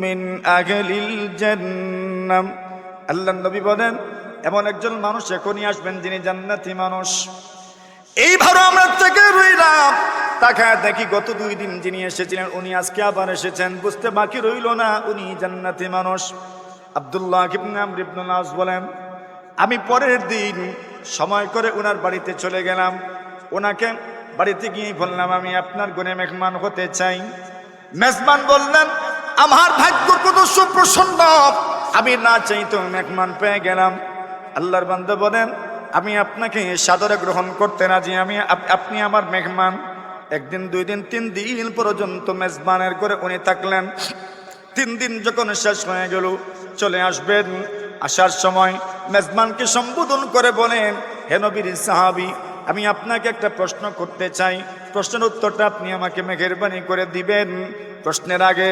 মিন আহলিল জান্নাহ, আল্লাহ নবী বলেন এমন একজন মানুষ এখনই আসবেন যিনি জান্নাতি মানুষ। এইভাবে আমরা থেকে রইলাম, তাকায় দেখি গত 2 দিন যিনি এসেছিলেন উনি আজকে আবার এসেছেন। বুঝতে বাকি রইল না উনি জান্নাতি মানুষ। আব্দুল্লাহ ইবনে আমর ইবনে আল-আস বলেন, আমি পরের দিন সময় করে ওনার বাড়িতে চলে গেলাম। ওনাকে বাড়িতে গিয়ে বললাম, আমি আপনার ঘরে মেহমান হতে চাই। মেজবান বললেন, আমার ভাগ্য কত সুপ্রসন্ন, আমি না চাইতো মেহমান পেয়ে গেলাম। আল্লাহর বান্দা বলেন, আমি আপনাকে সাদরে গ্রহণ করতে রাজি, আপনি আমার মেহমান। 1 দিন 2 দিন 3 দিন পর্যন্ত মেজবানের করে উনি থাকলেন। 3 দিন যখন শেষ হয়ে গেল, চলে আসবেন। আসার সময় মেজবানকে সম্বোধন করে বলেন, হে নবীর সাহাবী, আমি আপনাকে একটা প্রশ্ন করতে চাই, প্রশ্নের উত্তরটা আপনি আমাকে মেহেরবানি করে দিবেন। প্রশ্নের আগে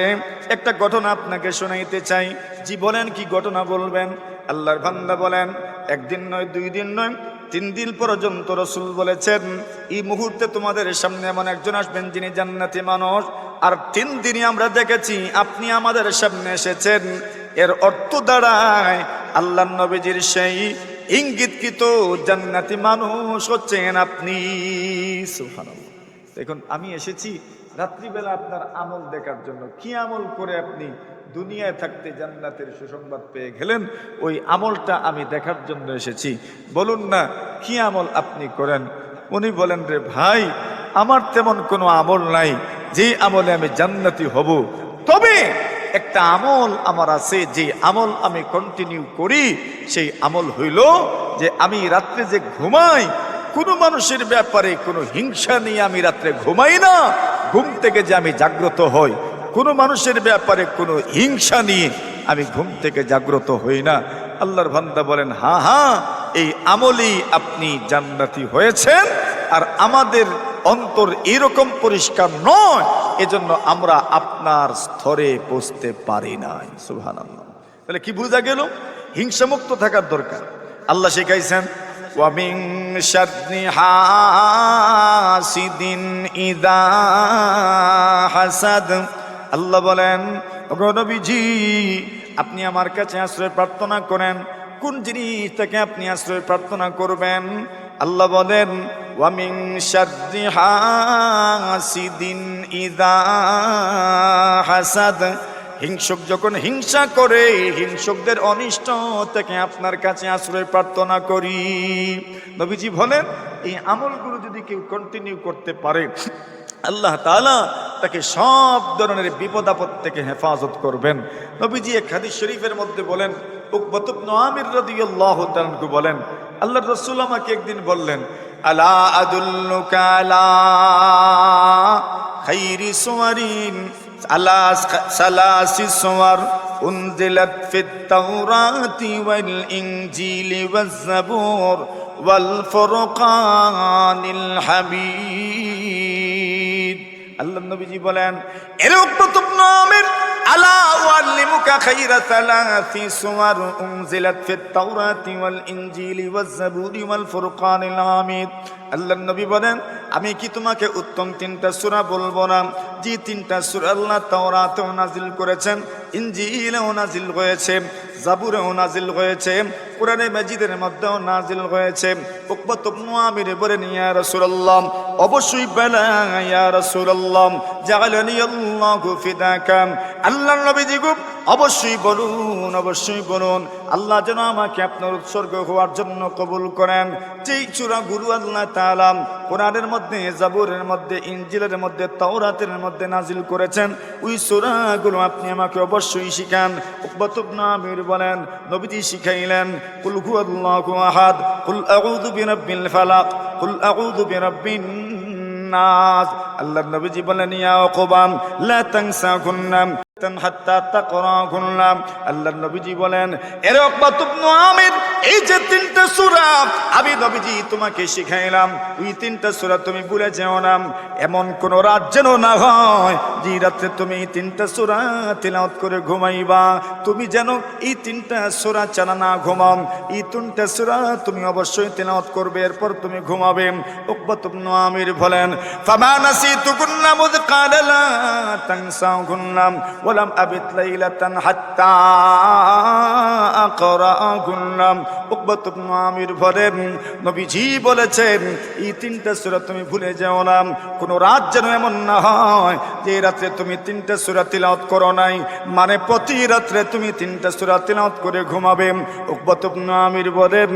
একটা ঘটনা আপনাকে শোনাইতে চাই। জি বলেন, কি ঘটনা বলবেন? আল্লাহর বান্দা বলেন, 1 দিন নয় 2 দিন নয় 3 দিন পর্যন্ত রাসূল বলেছেন, এই মুহূর্তে তোমাদের সামনে এমন একজন আসবেন যিনি জান্নাতি মানুষ। আর 3 দিনই আমরা দেখেছি আপনি আমাদের সামনে এসেছেন। এর অর্থ দাঁড়ায় আল্লাহ নবীজির সেই ইঙ্গিতকৃত জান্নাতি মানুষ হচ্ছেন আপনি। সুবহানাল্লাহ। দেখুন, আমি এসেছি রাত্রিবেলা আপনার আমল দেখার জন্য। কি আমল করে আপনি দুনিয়ায় থাকতে জান্নাতের সুসংবাদ পেয়ে গেলেন, ওই আমলটা আমি দেখার জন্য এসেছি। বলুন না কি আমল আপনি করেন? উনি বলেন, রে ভাই, আমার তেমন কোনো আমল নাই যে আমলে আমি জান্নাতি হব। তবে একটা আমল আমার আছে, যে আমল আমি কন্টিনিউ করি। সেই আমল হইল যে আমি রাত্রে যে ঘুমাই, কোনো মানুষের ব্যাপারে কোনো হিংসা নিয়ে আমি রাত্রে ঘুমাই না। ঘুম থেকে যে আমি জাগ্রত হই, কোনো মানুষের ব্যাপারে কোনো হিংসা নিয়ে আমি ঘুম থেকে জাগ্রত হই না। আল্লাহর বান্দা বলেন, হ্যাঁ হ্যাঁ, এই আমলই আপনি জান্নাতি হয়েছেন। আর আমাদের অন্তর এরকম পরিষ্কার নয়, এজন্য আমরা আপনার স্তরে পৌঁছতে পারি নাই। সুবহানাল্লাহ। তাহলে কি বোঝা গেল? হিংসামুক্ত থাকার দরকার। আল্লাহ শিখাইছেন, ওয়া মিন শাররি হাসিদিন ইযা হাসাদ। আল্লাহ বলেন, ওগো নবীজি, আপনি আমার কাছে আশ্রয় প্রার্থনা করেন। কোন জিনিস থেকে আপনি আশ্রয় প্রার্থনা করবেন? আল্লাহ বলেন, ওয়া মিন শাররি হাসিদিন ইযা হাসাদ। হিংসুক যখন হিংসা করে, হিংসুকদের অনিষ্ট থেকে আপনার কাছে আশ্রয় প্রার্থনা করি। নবীজি বলেন, এই আমলগুলো যদি কেউ কন্টিনিউ করতে পারে, আল্লাহ তাআলা তাকে সব ধরনের বিপদ আপদ থেকে হেফাজত করবেন। নবীজি এক হাদিস শরীফের মধ্যে বলেন, উকবাত ইবনে আমির রাদিয়াল্লাহু তাআলা আনহু বলেন, আল্লাহর রাসূল আমাকে একদিন বললেন, আলা আদুল্লুকা আলা খাইরি সুওয়ারিন আলা সালাসি সুওয়ার উনজিলাত ফিত তাওরাতি ওয়াল ইনজিলি ওয়াজ জাবুর ওয়াল ফুরকানিল হামিদ। আল্লাহ নবীজি বলেন, এরকম আমির আলা ওয়াল্লিমুকা খাইরা সালাসি সুওয়ার উনজিলাত ফিত তাওরাতি ওয়াল ইনজিলি ওয়াজ জাবুরি ওয়াল ফুরকানিল হামিদ। আল্লাহ নবী বলেন, আমি কি তোমাকে উত্তম তিনটা সূরা বলবো না? যে তিনটা সূরা আল্লাহ তাওরাতেও নাজিল করেছেন, ইনজিলেও নাজিল হয়েছে, জাবুরেও নাজিল হয়েছে, কোরআনে মাজিদের মধ্যেও নাজিল হয়েছে। উকবাত ইবনে আমির বলেন, ইয়া রাসূলুল্লাহ, অবশ্যই বলা ইয়া রাসূলুল্লাহ, জাআলানি আল্লাহু ফিদাকা। আল্লাহর নবীজি গো, অবশ্যই বলুন, অবশ্যই বলুন, আল্লাহ যেন আমাকে আপনার উৎসর্গ হওয়ার জন্য কবুল করেন। যেই সূরাগুলো আল্লাহ তাআলা কোরআনের মধ্যে, জাবুরের মধ্যে, ইনজিলের মধ্যে, তাওরাতের মধ্যে নাজিল করেছেন, ওই সূরাগুলো আপনি আমাকে অবশ্যই শিখান। উকবাত ইবনে আমির বলেন, নবীজি শিখাইলেন, কুল হুয়াল্লাহু আহাদ, কুল আউযু বিরাব্বিল ফালাক, কুল আউযু বিরাব্বিন নাস। আল্লাহর নবীজি বলেন, ইয়া উকবাম লা তানসাকুন্না হাত্তা তাকরাকুন্না। আল্লাহর নবীজি বলেন, এরে উকবাত ইবনে আমির, এই যে তিনটা সূরা আমি নবীজি তোমাকে শিখাইলাম, ওই তিনটা সূরা তুমি ভুলে যেও না। এমন কোন রাত যেন না হয় যে রাতে তুমি এই তিনটা সূরা তিলাওয়াত করে ঘুমাইবা। তুমি যেন এই তিনটা সূরা ছাড়া না ঘুমাও। এই তিনটা সূরা তুমি অবশ্যই তিলাওয়াত করবে, এরপর তুমি ঘুমাবে। উকবাত ইবনে আমির বলেন, ফামা নাসিতুকুন্না মুয ক্বালা লা তানসাকুন্না ওয়ালাম আবিত লাইলাতান হাত্তা আকরাকুন্না। উকবাত ইবনে আমির বলেন, নবীজি বলেছেন, এই তিনটা সূরা তুমি ভুলে যাও না। কোন রাত যেন এমন না হয় যে রাতে তুমি তিনটা সূরা তিলাওয়াত করো নাই, মানে প্রতি রাত্রে তুমি তিনটা সূরা তিলাওয়াত করে ঘুমাবে। উকবাত ইবনে আমির বলেন,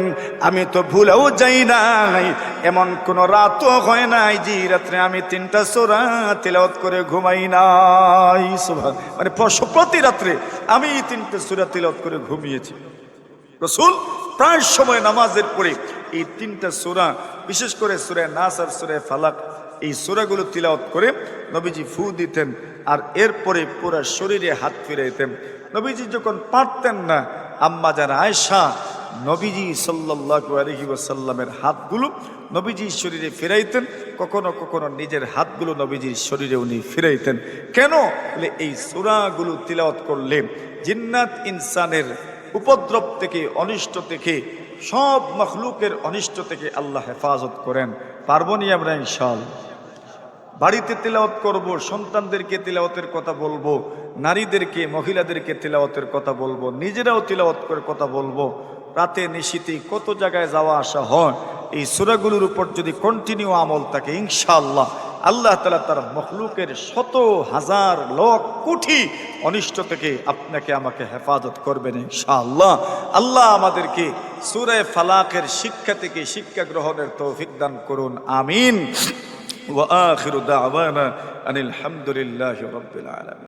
আমি তো ভুলেও যাই নাই, এমন কোন রাতও হয় নাই যে রাত্রে আমি তিনটা সূরা তিলাওয়াত করে ঘুমাই নাই। সুবহান, মানে প্রতি রাত্রে আমি তিনটা সূরা তিলাওয়াত করে ঘুমিয়েছি। রাসূল প্রায় সময় নামাজের পরে এই তিনটা সূরা, বিশেষ করে সূরা নাস আর সূরা ফালাক, এই সূরাগুলো তিলাওয়াত করে নবীজি ফু দিতেন, আর এরপরে পুরো শরীরে হাত ফিরাইতেন। নবীজি যখন পারতেন না, আম্মা জান আয়েশা নবীজি সাল্লাল্লাহু আলাইহি ওয়াসাল্লামের হাতগুলো নবীজির শরীরে ফিরাইতেন, কখনো কখনো নিজের হাতগুলো নবীজির শরীরে উনি ফিরাইতেন। কেন? বলে এই সূরাগুলো তিলাওয়াত করলে জিন্নাত ইনসানের উপদ্রব থেকে, অনিষ্ট থেকে, সব মখলুকের অনিষ্ট থেকে আল্লাহ হেফাজত করেন। পারবো নি আমরা ইনশাআল্লাহ? বাড়িতে তিলাওয়াত করব, সন্তানদেরকে তিলাওয়াতের কথা বলবো, নারীদেরকে, মহিলাদেরকে তিলাওয়াতের কথা বলবো, নিজেরাও তিলাওয়াত করে কথা বলবো। রাতে নিশীথে কত জায়গায় যাওয়া আসা হয়, এই সূরাগুলোর উপর যদি কন্টিনিউ আমল থাকে, ইনশাআল্লাহ আল্লাহ তাআলা তার মখলুকের শত হাজার লক্ষ কোটি অনিষ্ট থেকে আপনাকে আমাকে হেফাজত করবেন ইনশাআল্লাহ। আল্লাহ আমাদেরকে সূরা ফালাকের শিক্ষা থেকে শিক্ষা গ্রহণের তৌফিক দান করুন, আমিন। ওয়া আখিরু দাওয়ানা আনিল হামদুলিল্লাহি রাব্বিল আলামিন।